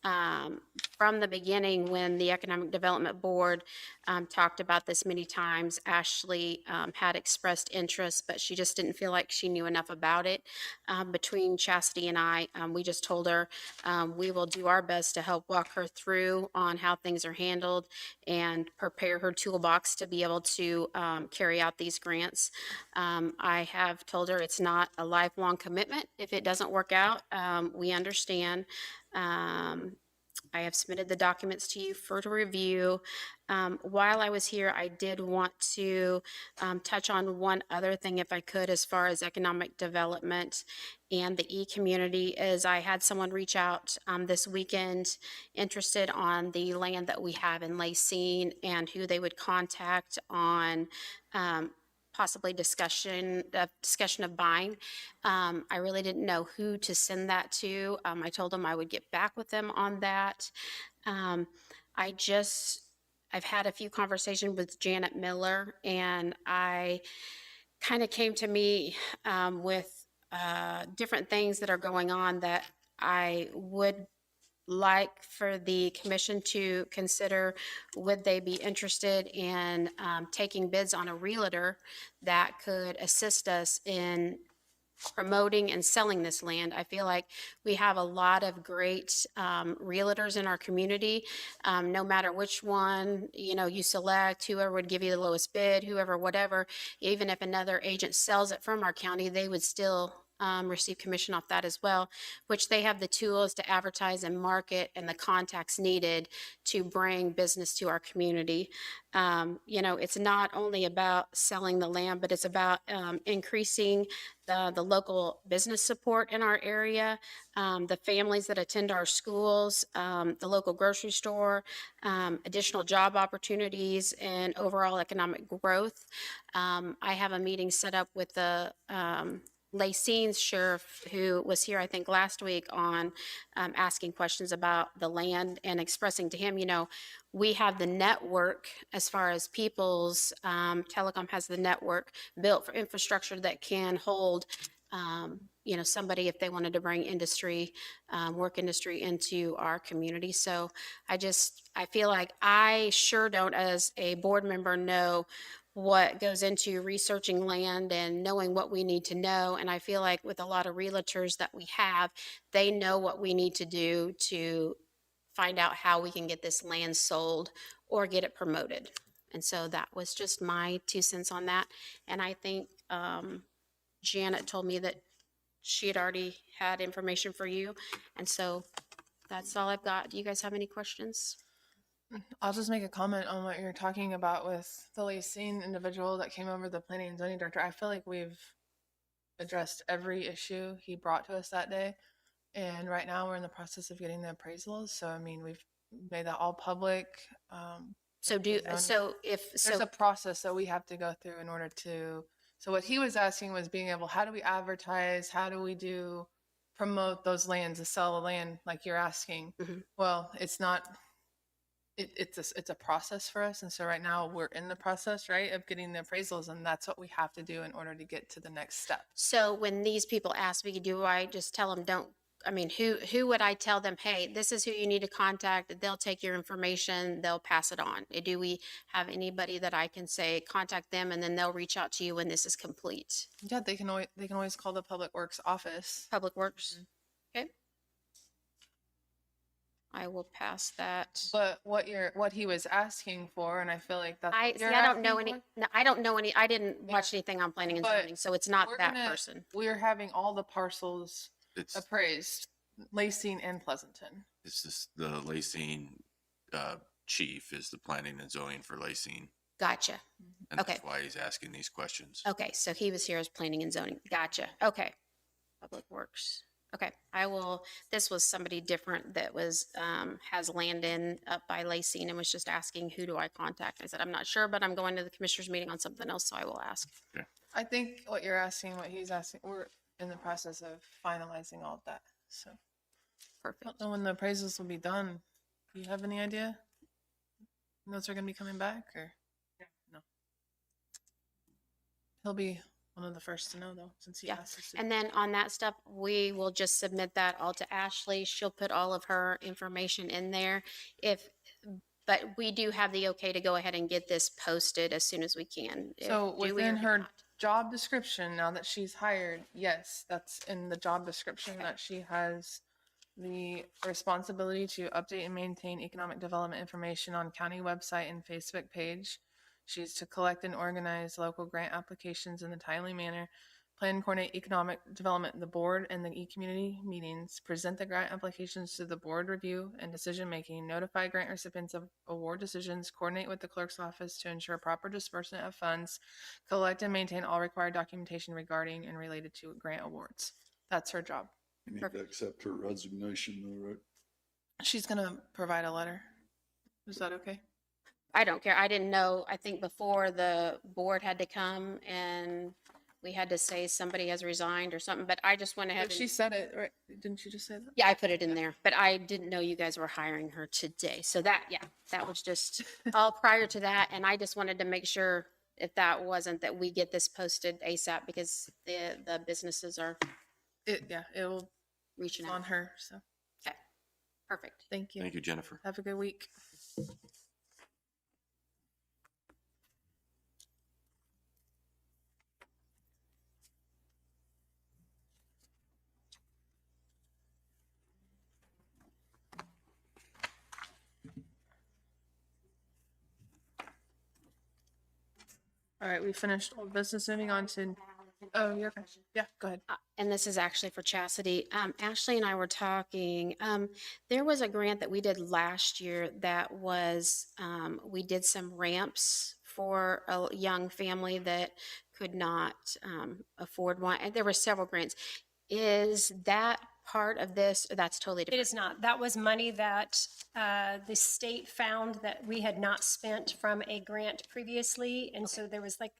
From the beginning, when the Economic Development Board talked about this many times, Ashley had expressed interest, but she just didn't feel like she knew enough about it. Between Chastity and I, we just told her we will do our best to help walk her through on how things are handled and prepare her toolbox to be able to carry out these grants. I have told her it's not a lifelong commitment. If it doesn't work out, we understand. I have submitted the documents to you for review. While I was here, I did want to touch on one other thing, if I could, as far as economic development and the e-community, is I had someone reach out this weekend interested on the land that we have in Lacine and who they would contact on possibly discussion of buying. I really didn't know who to send that to. I told them I would get back with them on that. I've had a few conversations with Janet Miller, and I kind of came to me with different things that are going on that I would like for the commission to consider. Would they be interested in taking bids on a realtor that could assist us in promoting and selling this land. I feel like we have a lot of great realtors in our community. No matter which one, you select, whoever would give you the lowest bid, whoever, whatever, even if another agent sells it from our county, they would still receive commission off that as well, which they have the tools to advertise and market and the contacts needed to bring business to our community. It's not only about selling the land, but it's about increasing the local business support in our area, the families that attend our schools, the local grocery store, additional job opportunities, and overall economic growth. I have a meeting set up with the Lacine's sheriff, who was here, I think, last week on asking questions about the land and expressing to him, we have the network as far as people's, telecom has the network built for infrastructure that can hold, somebody if they wanted to bring industry, work industry into our community. So I feel like I sure don't, as a board member, know what goes into researching land and knowing what we need to know. And I feel like with a lot of realtors that we have, they know what we need to do to find out how we can get this land sold or get it promoted. And so that was just my 2 cents on that. And I think Janet told me that she had already had information for you. And so that's all I've got. Do you guys have any questions? I'll just make a comment on what you're talking about with the Lacine individual that came over, the planning and zoning director. I feel like we've addressed every issue he brought to us that day. And right now we're in the process of getting the appraisals. So, we've made that all public. There's There's a process that we have to go through in order to, so what he was asking was being able, how do we advertise? How do we promote those lands, to sell the land like you're asking? Mhm. Well, it's not, it's a process for us. And so right now we're in the process, right, of getting the appraisals, and that's what we have to do in order to get to the next step. So when these people ask me, do I just tell them, who would I tell them, hey, this is who you need to contact, they'll take your information, they'll pass it on? Do we have anybody that I can say, contact them, and then they'll reach out to you when this is complete? Yeah, they can always call the Public Works office. Public Works? Okay. I will pass that. But what he was asking for, and I feel like that's I what you're don't know asking any, for. no, I don't know any, I didn't Yeah. watch anything on planning and But zoning, so it's not that person. We're having all the parcels It's, appraised, Lacine and Pleasanton. it's just the Lacine, chief is the planning and zoning for Lacine. Gotcha. And Okay. that's why he's asking these questions. Okay, so he was here as planning and zoning. Gotcha. Okay. Public Works. Okay, this was somebody different that has land up by Lacine and was just asking, who do I contact? I said, I'm not sure, but I'm going to the commissioners meeting on something else, so I will ask. I think what he's asking, we're in the process of finalizing all of that. So I Perfect. don't know when the appraisals will be done. Do you have any idea? Those are going to be coming back, or no? He'll be one of the first to know, though, since he Yeah. asked us to. And then on that stuff, we will just submit that all to Ashley. She'll put all of her information in there. But we do have the okay to go ahead and get this posted as soon as we can. So Do we or within do her not? job description, now that she's hired, yes, that's in the job description, that she has the responsibility to update and maintain economic development information on county website and Facebook page. She's to collect and organize local grant applications in a timely manner, plan and coordinate economic development, the board and the e-community meetings, present the grant applications to the board review and decision-making, notify grant recipients of award decisions, coordinate with the clerk's office to ensure proper disbursement of funds, collect and maintain all required documentation regarding and related to grant awards. That's her job. You need to accept her resignation though, right? She's gonna provide a letter. Is that okay? I don't care. I didn't know. I think before the board had to come and we had to say somebody has resigned or something, but I just went ahead But she and, said it, right? Didn't she just say that? yeah, I put it in there, but I didn't know you guys were hiring her today. So that was just all prior to that. And I just wanted to make sure if that wasn't, that we get this posted ASAP because the businesses are It will reaching on out. her. So Okay, perfect. thank you. Thank you, Jennifer. Have a good week. All right, we finished old business, moving on to, oh, you're okay. Yeah, go ahead. And this is actually for Chastity. Ashley and I were talking, there was a grant that we did last year that was, we did some ramps for a young family that could not, afford one. And there were several grants. Is that part of this? Or that's totally It different? is not. That was money that the state found that we had not spent from a grant previously. And so there was like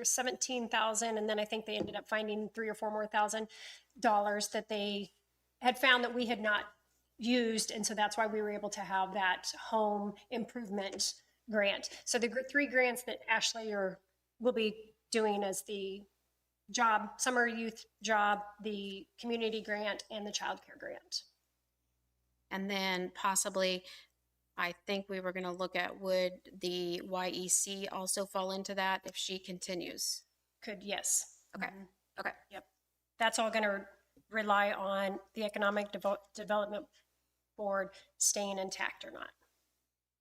17,000, and then I think they ended up finding $3,000 or $4,000 that they had found that we had not used. And so that's why we were able to have that home improvement grant. So the 3 grants that Ashley will be doing as the job, summer youth job, the community grant, and the childcare grant. And then possibly, I think we were going to look at, would the YEC also fall into that if she continues? Could, yes. Okay, okay. Yep. That's all going to rely on the Economic Development Board staying intact or not.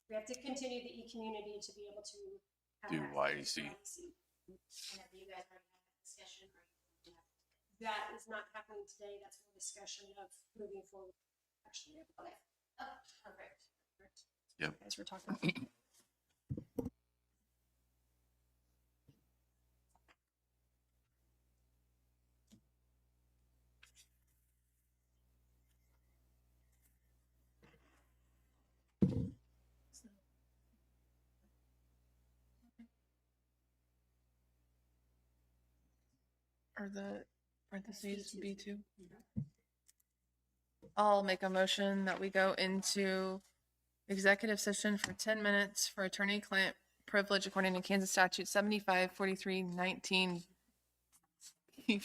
We have to continue the e-community to be able to have Do access to YEC. That is not happening today. That's more discussion of moving forward. Actually, okay. Oh, perfect. Yep. As we're talking about. Or the parentheses B2. I'll make a motion that we go into executive session for 10 minutes for attorney-client privilege according to Kansas statute 754319 B2.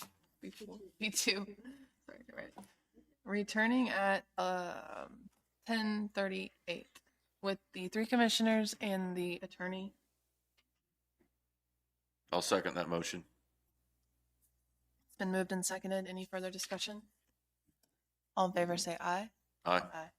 Sorry, right. Returning at 10:38 with the 3 commissioners and the attorney. I'll second that motion. It's been moved and seconded. Any further discussion? All in favor, say aye. Aye. Aye.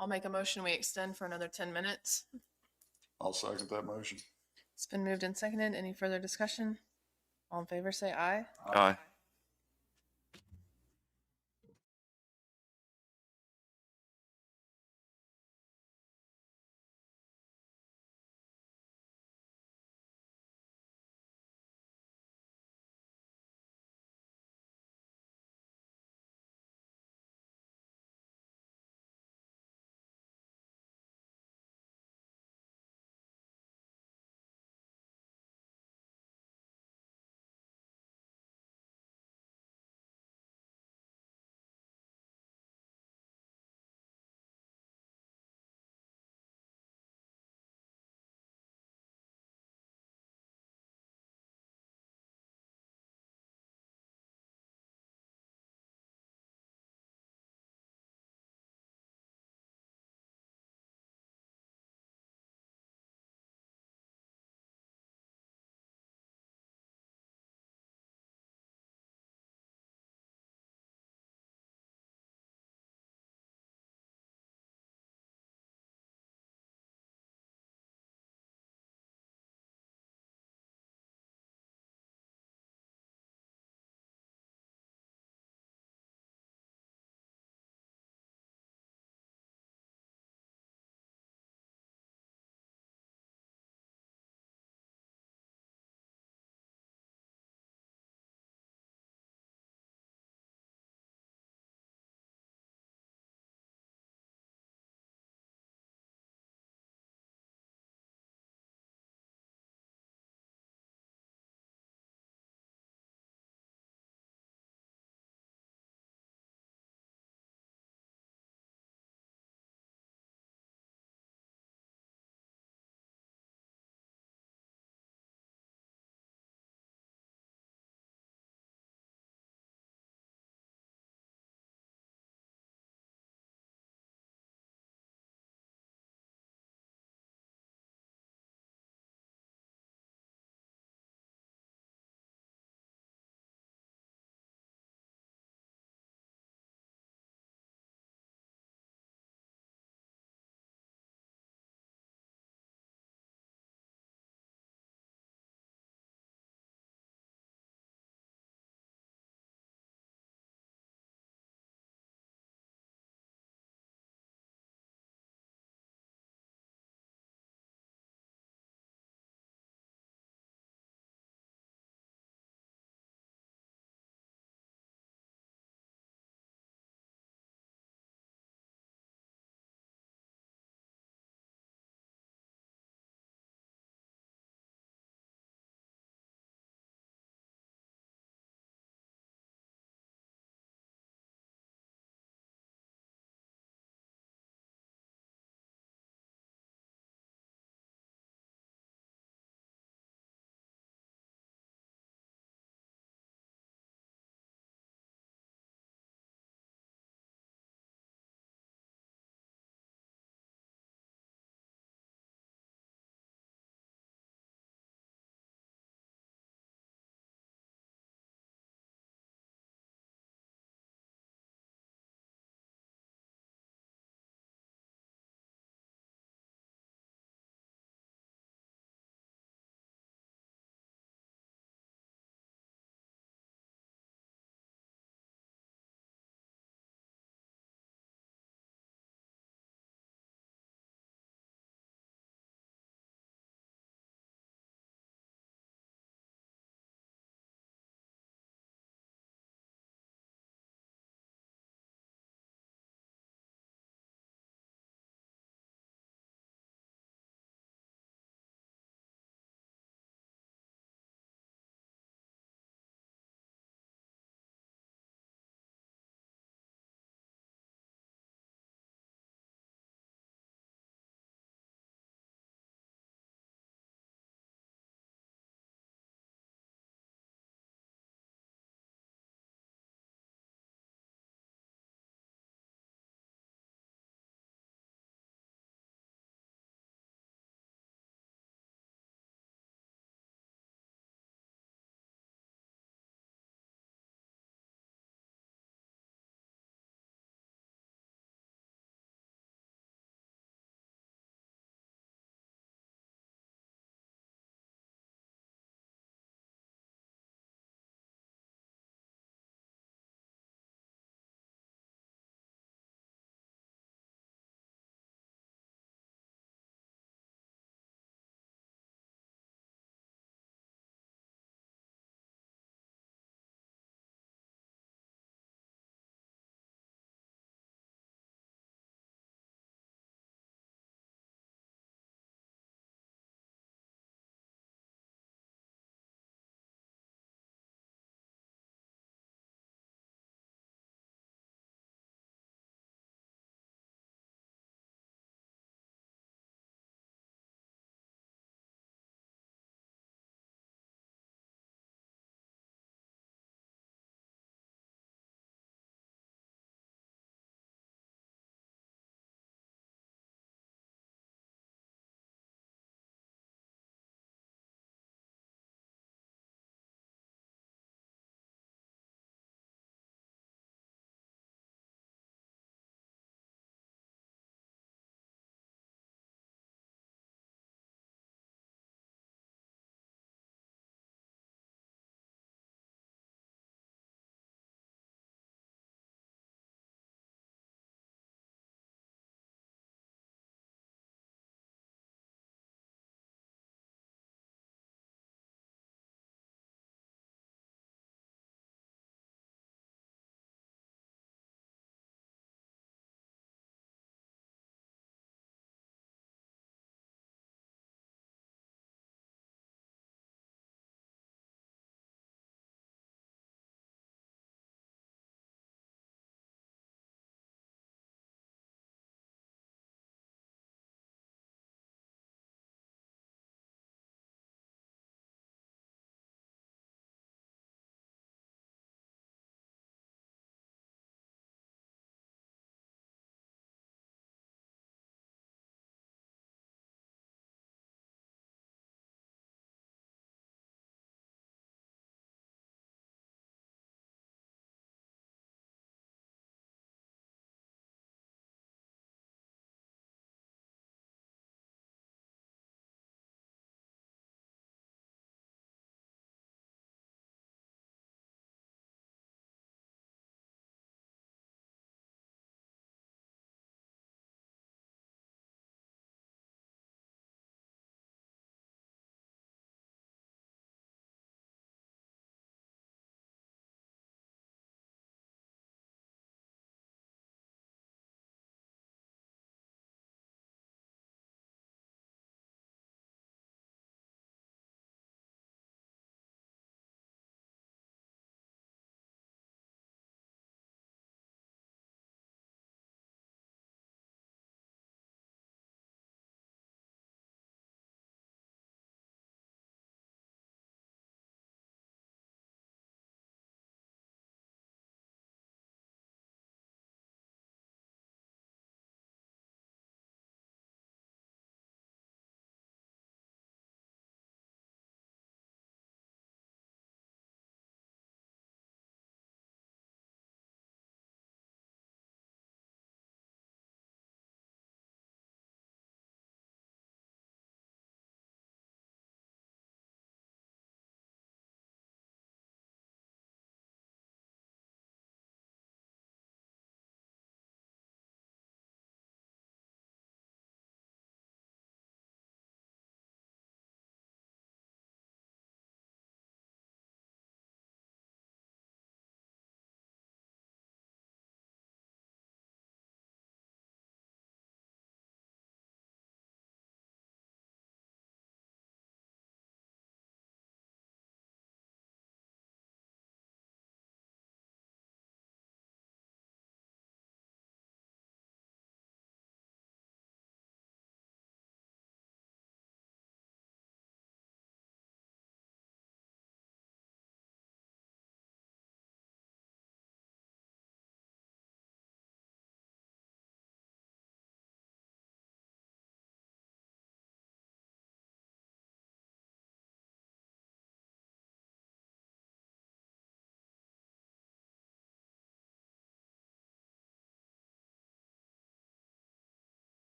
I'll make a motion, we extend for another 10 minutes. I'll second that motion. It's been moved and seconded. Any further discussion? All in favor, say aye. Aye.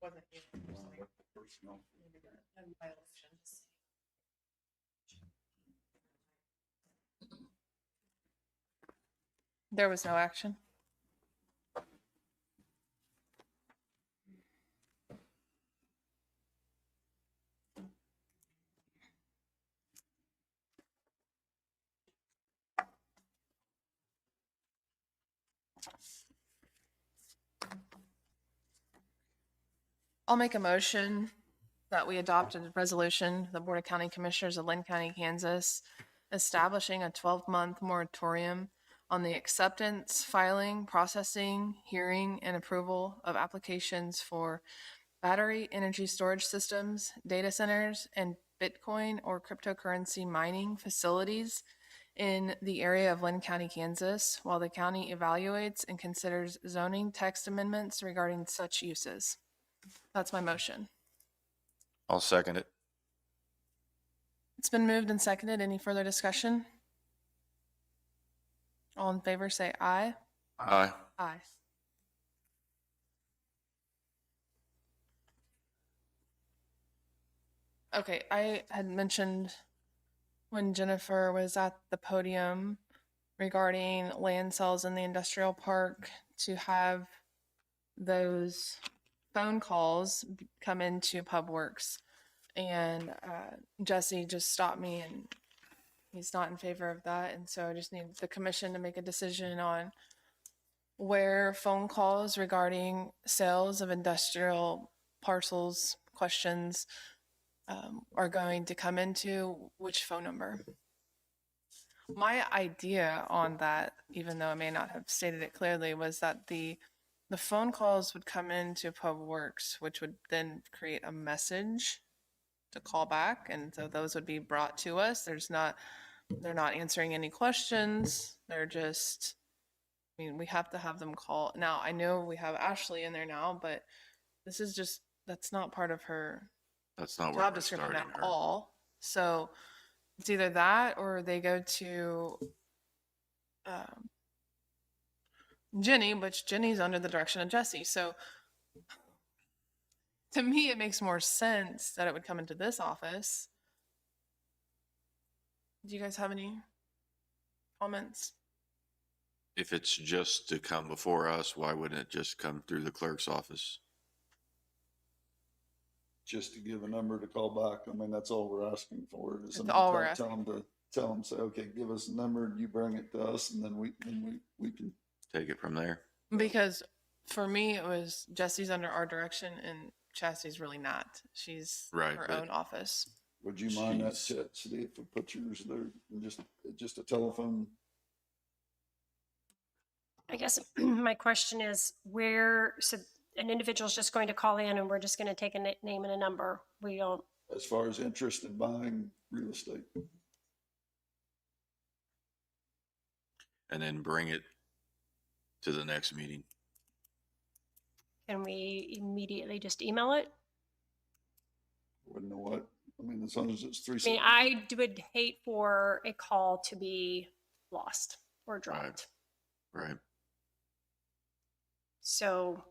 Wasn't here. Personnel. There was no action. I'll make a motion that we adopted a resolution, the Board of County Commissioners of Linn County, Kansas, establishing a 12-month moratorium on the acceptance, filing, processing, hearing, and approval of applications for battery energy storage systems, data centers, and Bitcoin or cryptocurrency mining facilities in the area of Linn County, Kansas, while the county evaluates and considers zoning text amendments regarding such uses. That's my motion. I'll second it. It's been moved and seconded. Any further discussion? All in favor, say aye. Aye. Aye. Okay, I had mentioned when Jennifer was at the podium regarding land sales in the industrial park to have those phone calls come into PubWorks. And Jesse just stopped me and he's not in favor of that. And so I just need the commission to make a decision on where phone calls regarding sales of industrial parcels, questions are going to come into which phone number. My idea on that, even though I may not have stated it clearly, was that the phone calls would come into PubWorks, which would then create a message to call back, and so those would be brought to us. They're not answering any questions. They're just, I mean, we have to have them call. Now, I know we have Ashley in there now, but this is just, that's not part of her That's not what job we're description starting at her. all. So it's either that or they go to Jenny, which Jenny's under the direction of Jesse. So to me, it makes more sense that it would come into this office. Do you guys have any comments? If it's just to come before us, why wouldn't it just come through the clerk's office? Just to give a number to call back. I mean, that's all we're asking for. Is That's all we're tell them, say, okay, give us a number and you bring it to us and then we can. Take it from there. Because for me, it was Jesse's under our direction and Chastity's really not. She's Right, her but- own office. Would you mind that, Jeez. Chastity, if we put yours there, and just a telephone? I guess my question is where, so an individual's just going to call in and we're just going to take a name and a number. We don't, As far as interest in buying real estate, And then bring it to the next meeting. can we immediately just email it? wouldn't know what, I mean, as long as it's three. I mean, I would hate for a call to be lost or dropped. Right. So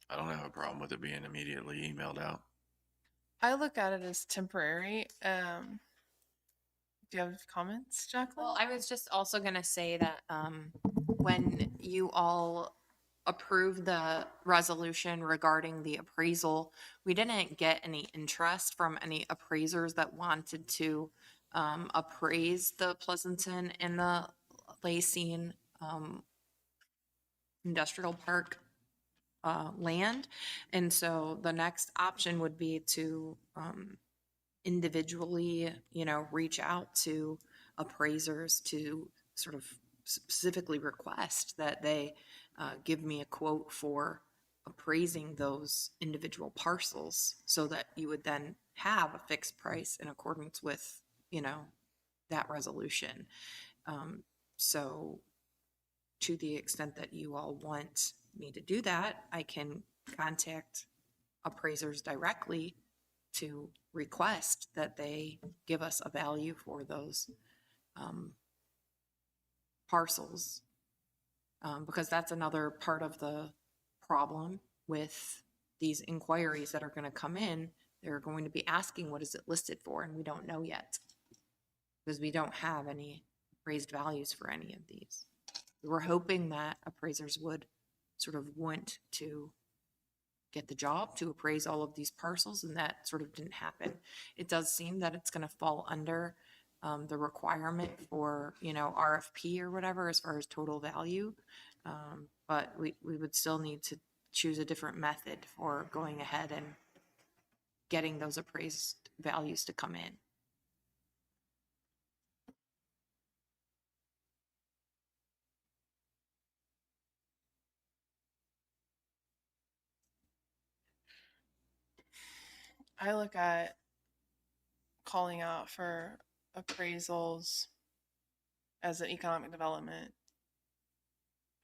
I don't have a problem with it being immediately emailed out. I look at it as temporary. Do you have comments, Jacqueline? Well, I was just also gonna say that when you all approved the resolution regarding the appraisal, we didn't get any interest from any appraisers that wanted to appraise the Pleasanton and the Lacine industrial park land. And so the next option would be to individually, reach out to appraisers to sort of specifically request that they give me a quote for appraising those individual parcels so that you would then have a fixed price in accordance with, that resolution. So to the extent that you all want me to do that, I can contact appraisers directly to request that they give us a value for those parcels Because that's another part of the problem with these inquiries that are going to come in. They're going to be asking, what is it listed for? And we don't know yet because we don't have any appraised values for any of these. We were hoping that appraisers would sort of want to get the job to appraise all of these parcels, and that sort of didn't happen. It does seem that it's going to fall under the requirement for, RFP or whatever as far as total value. But we would still need to choose a different method for going ahead and getting those appraised values to come in. I look at calling out for appraisals as an economic development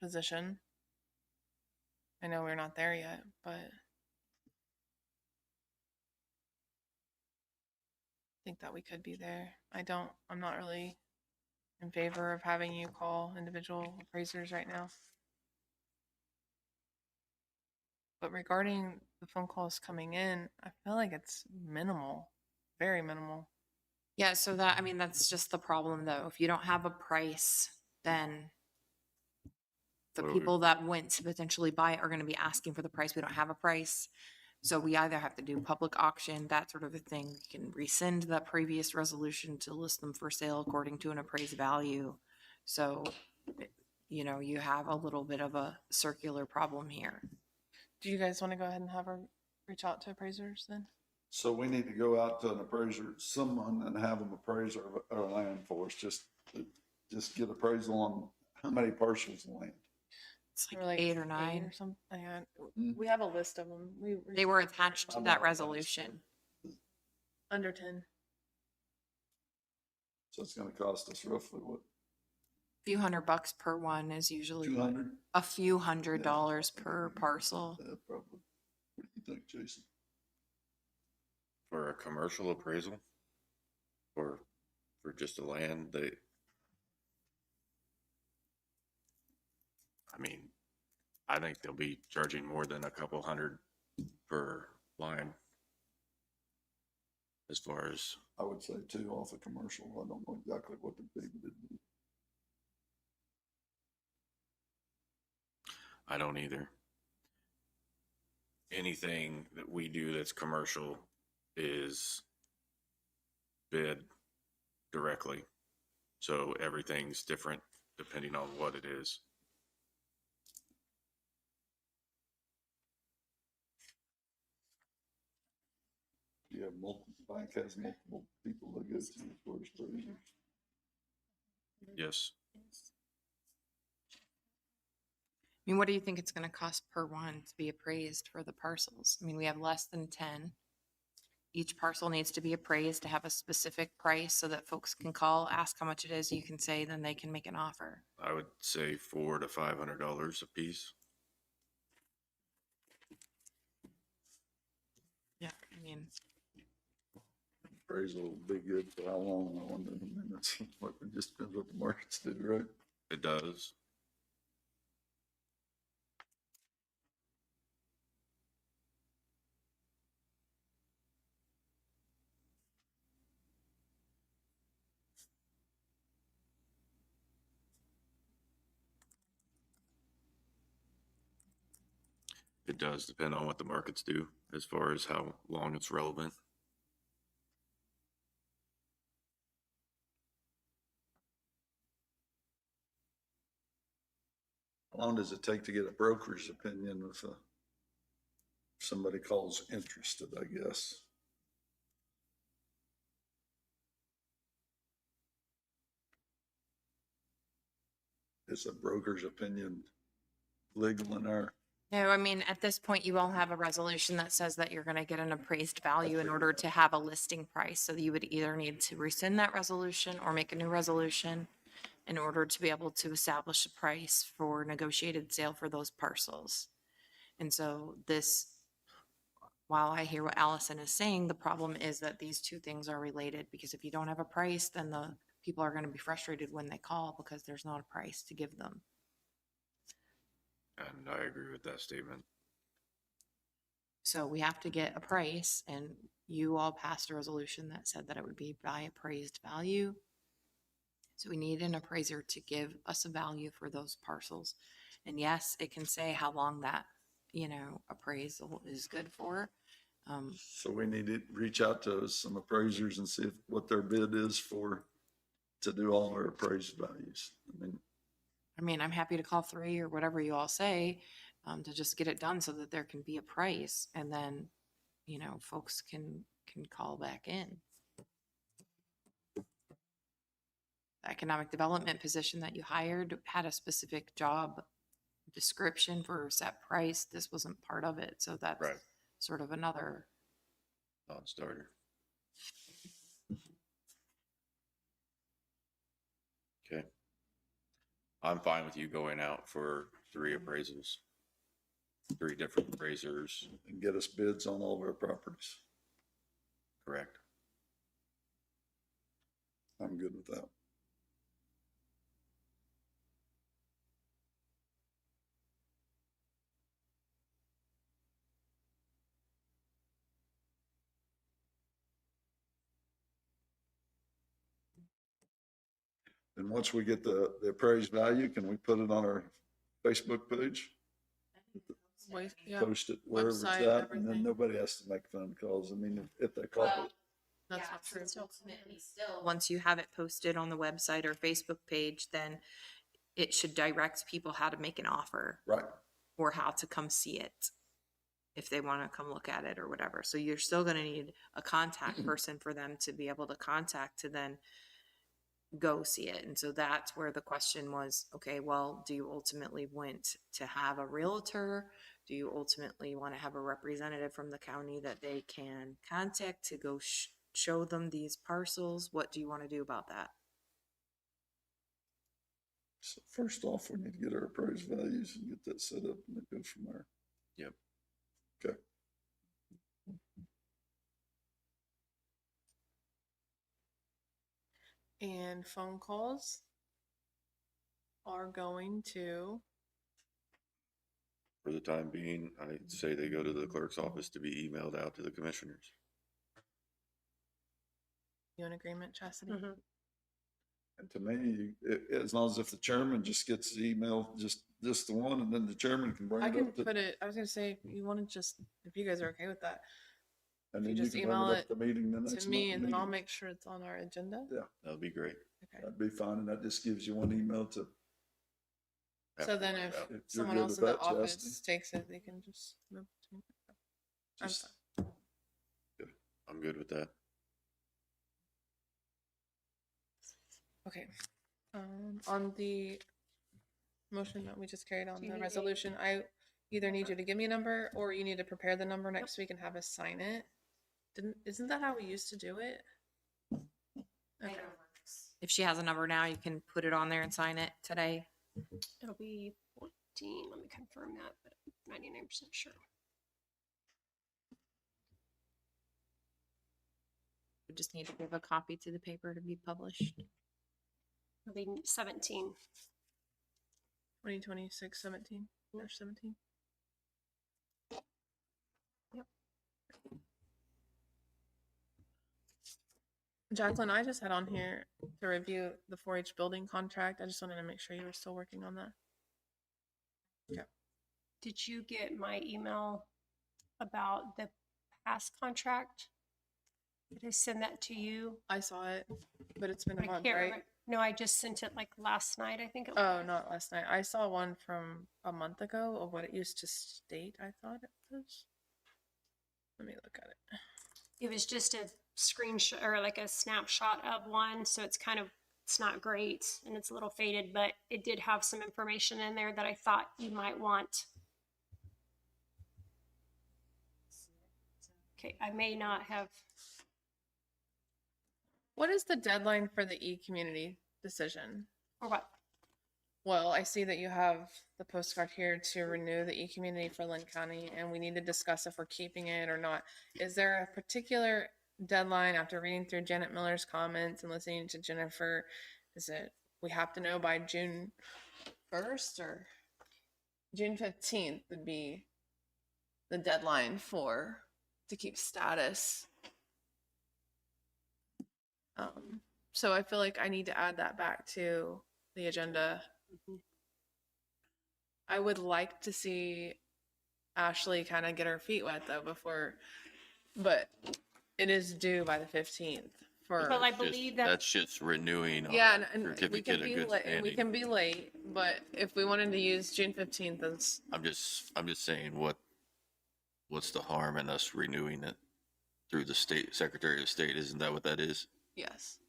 position. I know we're not there yet, but I think that we could be there. I'm not really in favor of having you call individual appraisers right now. But regarding the phone calls coming in, I feel like it's minimal, very minimal. Yeah, so that's just the problem though. If you don't have a price, then the What do we- people that went to potentially buy it are going to be asking for the price. We don't have a price. So we either have to do public auction, that sort of a thing. We can rescind that previous resolution to list them for sale according to an appraised value. So, you have a little bit of a circular problem here. Do you guys want to go ahead and have her reach out to appraisers then? So we need to go out to an appraiser, someone, and have them appraise our land for us, just get appraisal on how many parcels of land. It's Or like 8 or 9. or something. Yeah. Hmm. We have a list of them. They were attached to I'm that not- resolution. under 10. So it's gonna cost us roughly what, A few $100 per one is usually 200? a few $100 per parcel. Probably. What do you think, Jason? For a commercial appraisal? Or for just a land, I think they'll be charging more than a couple hundred per line. As far as, I would say 2 off a commercial. I don't know exactly what the big would be. I don't either. Anything that we do that's commercial is bid directly. So everything's different depending on what it is. You have bank has multiple people that go to the first appraisers. Yes. What do you think it's going to cost per one to be appraised for the parcels? We have less than 10. Each parcel needs to be appraised to have a specific price so that folks can call, ask how much it is, you can say, then they can make an offer. I would say $400 to $500 a piece. Yeah, Appraisal will be good for how long? I wonder. That's what, it just depends what the markets do, right? It does. It does depend on what the markets do as far as how long it's relevant. How long does it take to get a broker's opinion if somebody calls interested, I guess? Is a broker's opinion legal in our? No, at this point, you all have a resolution that says that you're going to get an appraised value in order to have a listing price. So you would either need to rescind that resolution or make a new resolution in order to be able to establish a price for negotiated sale for those parcels. And so while I hear what Allison is saying, the problem is that these two things are related, because if you don't have a price, then the people are going to be frustrated when they call because there's not a price to give them. And I agree with that statement. So we have to get a price, and you all passed a resolution that said that it would be by appraised value. So we need an appraiser to give us a value for those parcels. And yes, it can say how long that, appraisal is good for. So we need to reach out to some appraisers and see what their bid is to do all our appraised values. I'm happy to call 3 or whatever you all say, to just get it done so that there can be a price, and then, folks can call back in. The economic development position that you hired had a specific job description for a set price. This wasn't part of it, so that's Right. sort of another. Non-starter. Okay. I'm fine with you going out for 3 appraisals. 3 different appraisers, And get us bids on all of our properties. correct? I'm good with that. And once we get the appraised value, can we put it on our Facebook page? Yeah, Post it wherever it's Website, at, and then everything. nobody has to make phone calls. I mean, if they call it. that's not true. Once you have it posted on the website or Facebook page, then it should direct people how to make an offer Right. or how to come see it if they want to come look at it or whatever. So you're still going to need a contact person for them to be able to contact to then go see it. And so that's where the question was, okay, well, do you ultimately want to have a realtor? Do you ultimately want to have a representative from the county that they can contact to go show them these parcels? What do you want to do about that? So first off, we need to get our appraised values and get that set up, and it goes from there. Yep. Okay. And phone calls are going to, For the time being, I'd say they go to the clerk's office to be emailed out to the commissioners. you in agreement, Chastity? And to me, as long as if the chairman just gets the email, just the one, and then the chairman can bring I it can up to. put it, I was gonna say, if you want to just, if you guys are okay with that, And you then you just can bring email it up it at the meeting the next to me, and then I'll meeting. make sure it's on our agenda. Yeah, That would be great. Okay. that'd be fine, and that just gives you one email to. So then if If you're someone good else with in the that, office Chastity. takes it, they can just move it to me. I'm Just- fine. I'm good with that. Okay. On the motion that we just carried on Do you the need a- resolution, I either need you to give me a number or you need to prepare the number next week and have us sign it. Isn't that how we used to do it? Okay. If she has a number now, you can put it on there and sign it today. It'll be 14. Let me confirm that, but I'm 99% sure. We just need to give a copy to the paper to be published. It'll be 17. 2026 17 or 17. Yep. Jacqueline, I just had on here to review the 4-H building contract. I just wanted to make sure you were still working on that. Did you get my email about the past contract? Did I send that to you? I saw it, but it's been a I month, can't right? remember. No, I just sent it like last night, I think it was. Oh, not last night. I saw one from a month ago of what it used to state, I thought it was. Let me look at it. It was just a screenshot or like a snapshot of one, so it's not great and it's a little faded, but it did have some information in there that I thought you might want. Okay, I may not have. What is the deadline for the e-community decision? Or what? Well, I see that you have the postcard here to renew the e-community for Linn County, and we need to discuss if we're keeping it or not. Is there a particular deadline after reading through Janet Miller's comments and listening to Jennifer? Is it, we have to know by June 1st or? June 15th would be the deadline to keep status. So I feel like I need to add that back to the agenda. I would like to see Ashley kind of get her feet wet though but it is due by the 15th for. Well, I Just- believe that, That's just renewing on Yeah, a and we certificate can of be good late, and we standing. can be late, but if we wanted to use June 15th as, I'm just saying what's the harm in us renewing it through the state Secretary of State? Isn't that what that is? yes.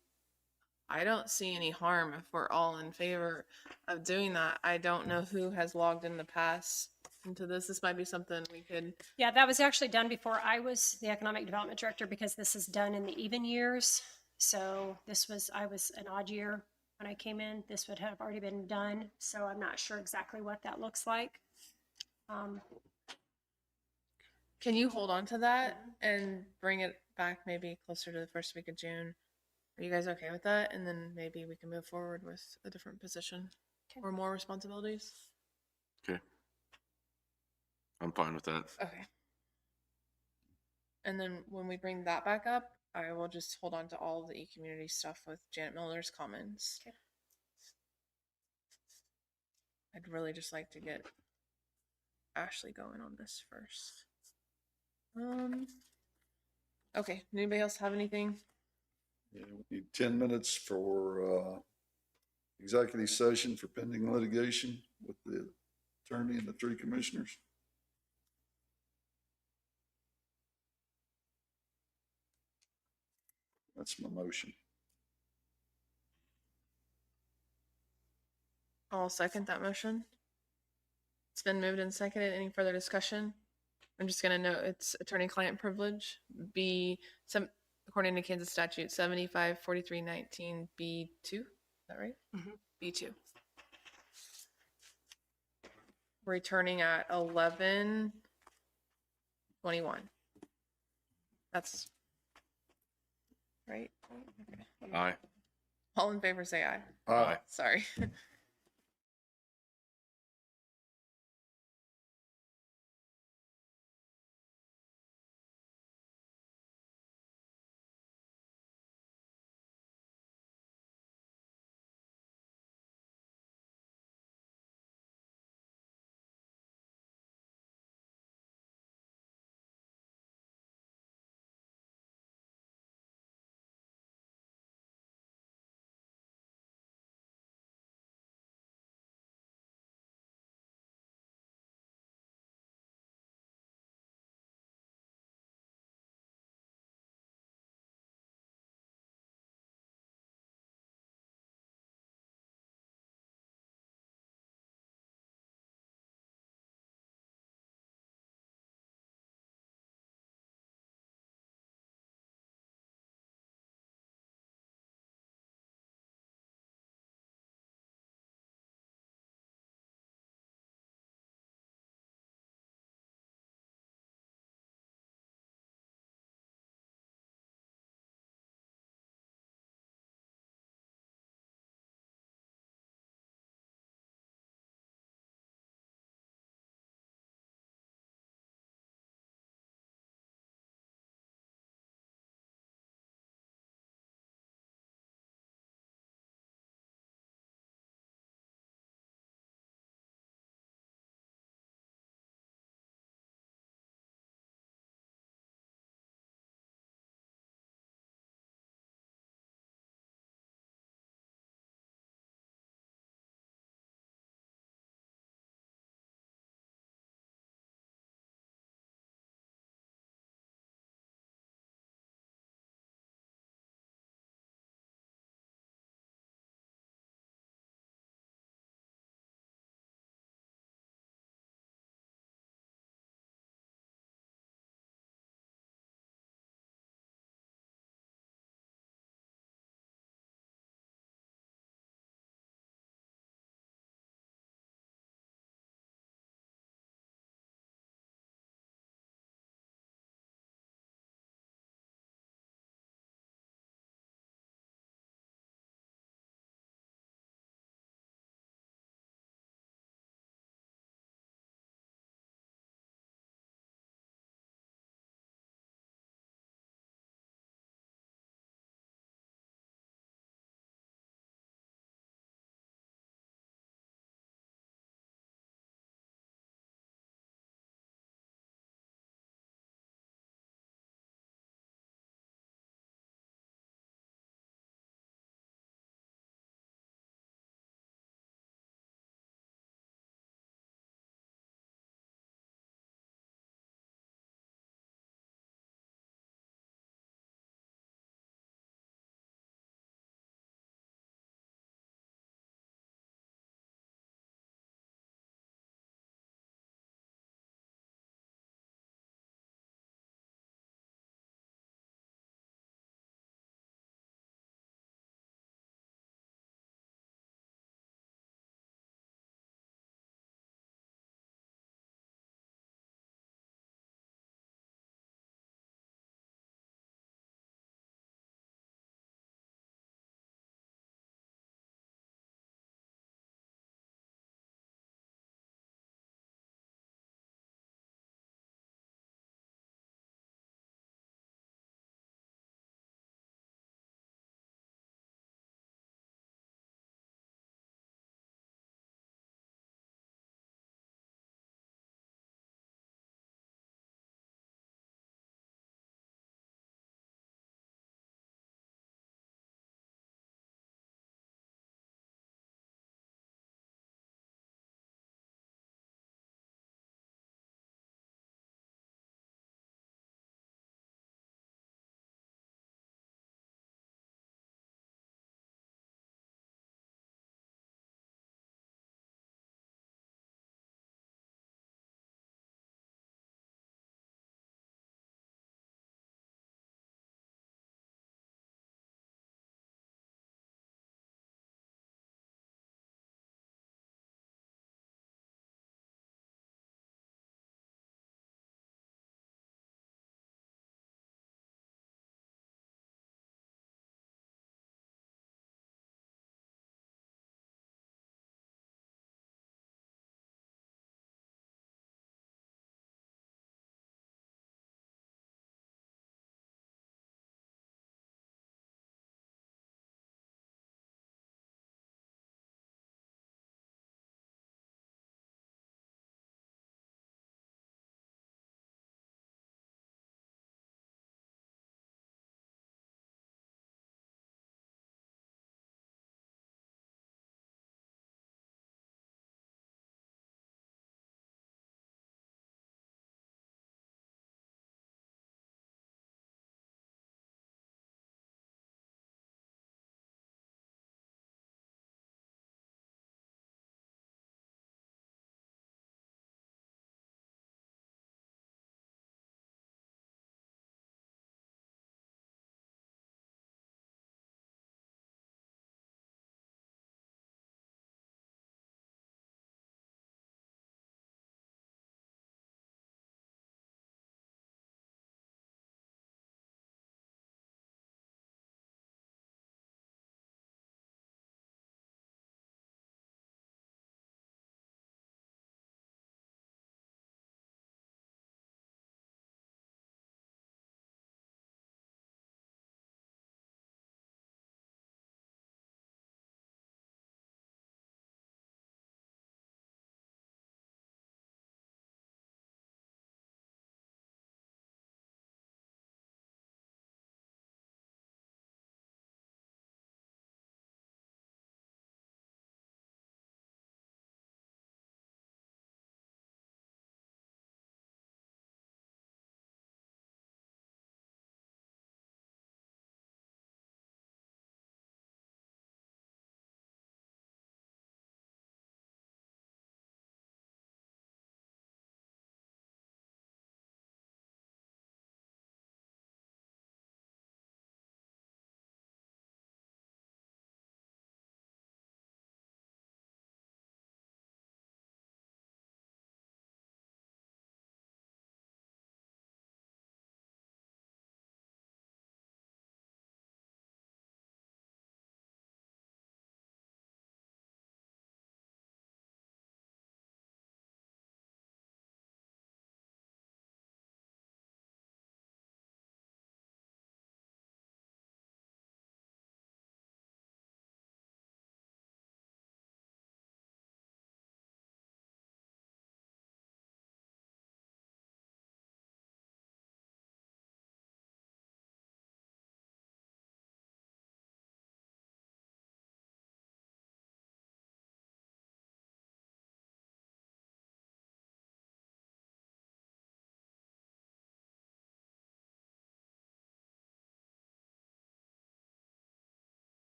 I don't see any harm if we're all in favor of doing that. I don't know who has logged in the past into this. This might be something we could, yeah, that was actually done before I was the economic development director because this is done in the even years. So I was an odd year when I came in. This would have already been done. So I'm not sure exactly what that looks like. can you hold on to that and bring it back maybe closer to the first week of June? Are you guys okay with that? And then maybe we can move forward with a different position or more responsibilities? Okay. I'm fine with that. Okay. And then when we bring that back up, I will just hold on to all of the e-community stuff with Janet Miller's comments. Okay. I'd really just like to get Ashley going on this first. Okay. Anybody else have anything? Yeah, we need 10 minutes for executive session for pending litigation with the attorney and the three commissioners. That's my motion. I'll second that motion. It's been moved and seconded. Any further discussion? I'm just gonna note it's attorney-client privilege. According to Kansas statute 754319 B2. Is that right? B2. Returning at 11:21. That's right. Okay. Aye. All in favor, say aye. Aye. Sorry.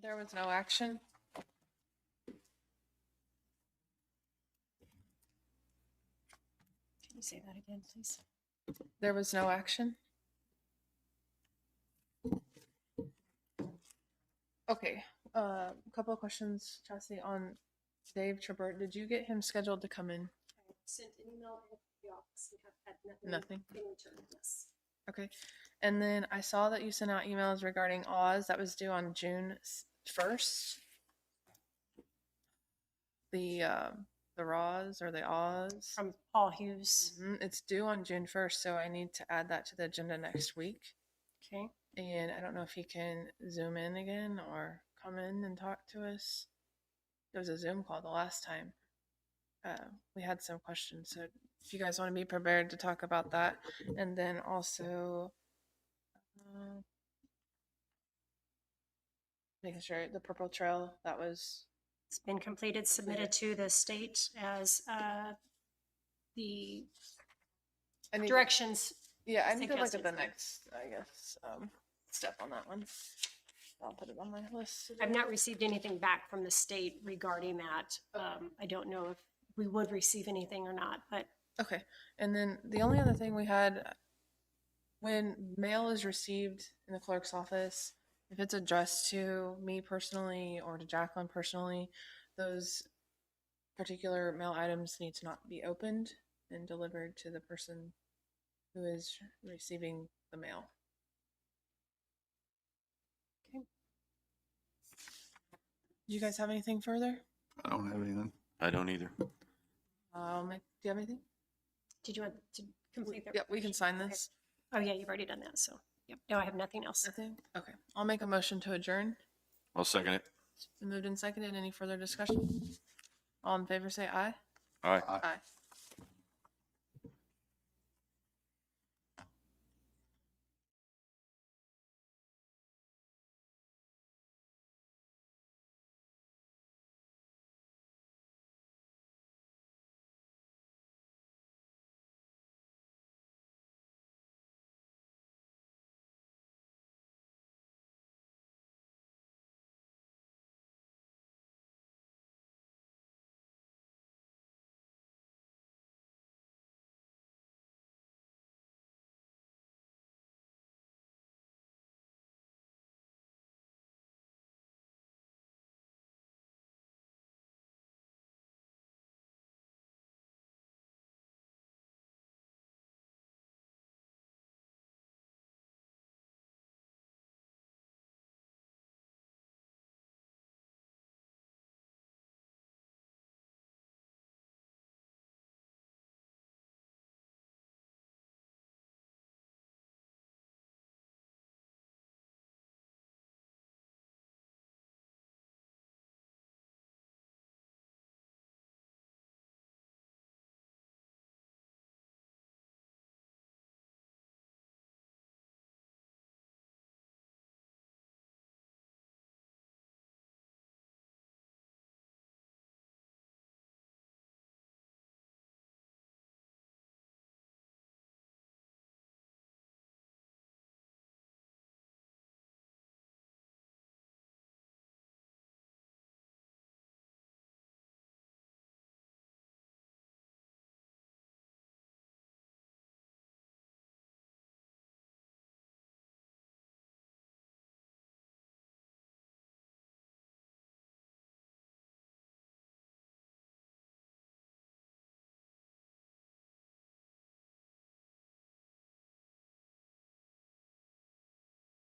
There was no action. Can you say that again, please? There was no action. Okay, a couple of questions, Chastity, on Dave Trebert. Did you get him scheduled to come in? I sent an email to the office and have had Nothing? in return, yes. Okay, and then I saw that you sent out emails regarding Oz that was due on June 1st. The Roz or the Oz. From Paul Hughes. It's due on June 1st, so I need to add that to the agenda next week. Okay. And I don't know if he can zoom in again or come in and talk to us. It was a Zoom call the last time. We had some questions, so if you guys want to be prepared to talk about that. And then also making sure the Purple Trail, that was, It's been completed, submitted to the state as the I need, directions. yeah, I need to look at suggested. the next, I guess, step on that one. I'll put it on my list. I've not received anything back from the state regarding that. I don't know if we would receive anything or not, but Okay. And then the only other thing we had, when mail is received in the clerk's office, if it's addressed to me personally or to Jacqueline personally, those particular mail items need to not be opened and delivered to the person who is receiving the mail. Okay. Do you guys have anything further? I don't have anything. I don't either. Do you have anything? did you want to complete that? Yep, we can sign this. Oh, yeah, you've already done that, so, yep. No, I have nothing else. Nothing? Okay. I'll make a motion to adjourn. I'll second it. Moved and seconded. Any further discussion? All in favor say aye. Aye. Aye.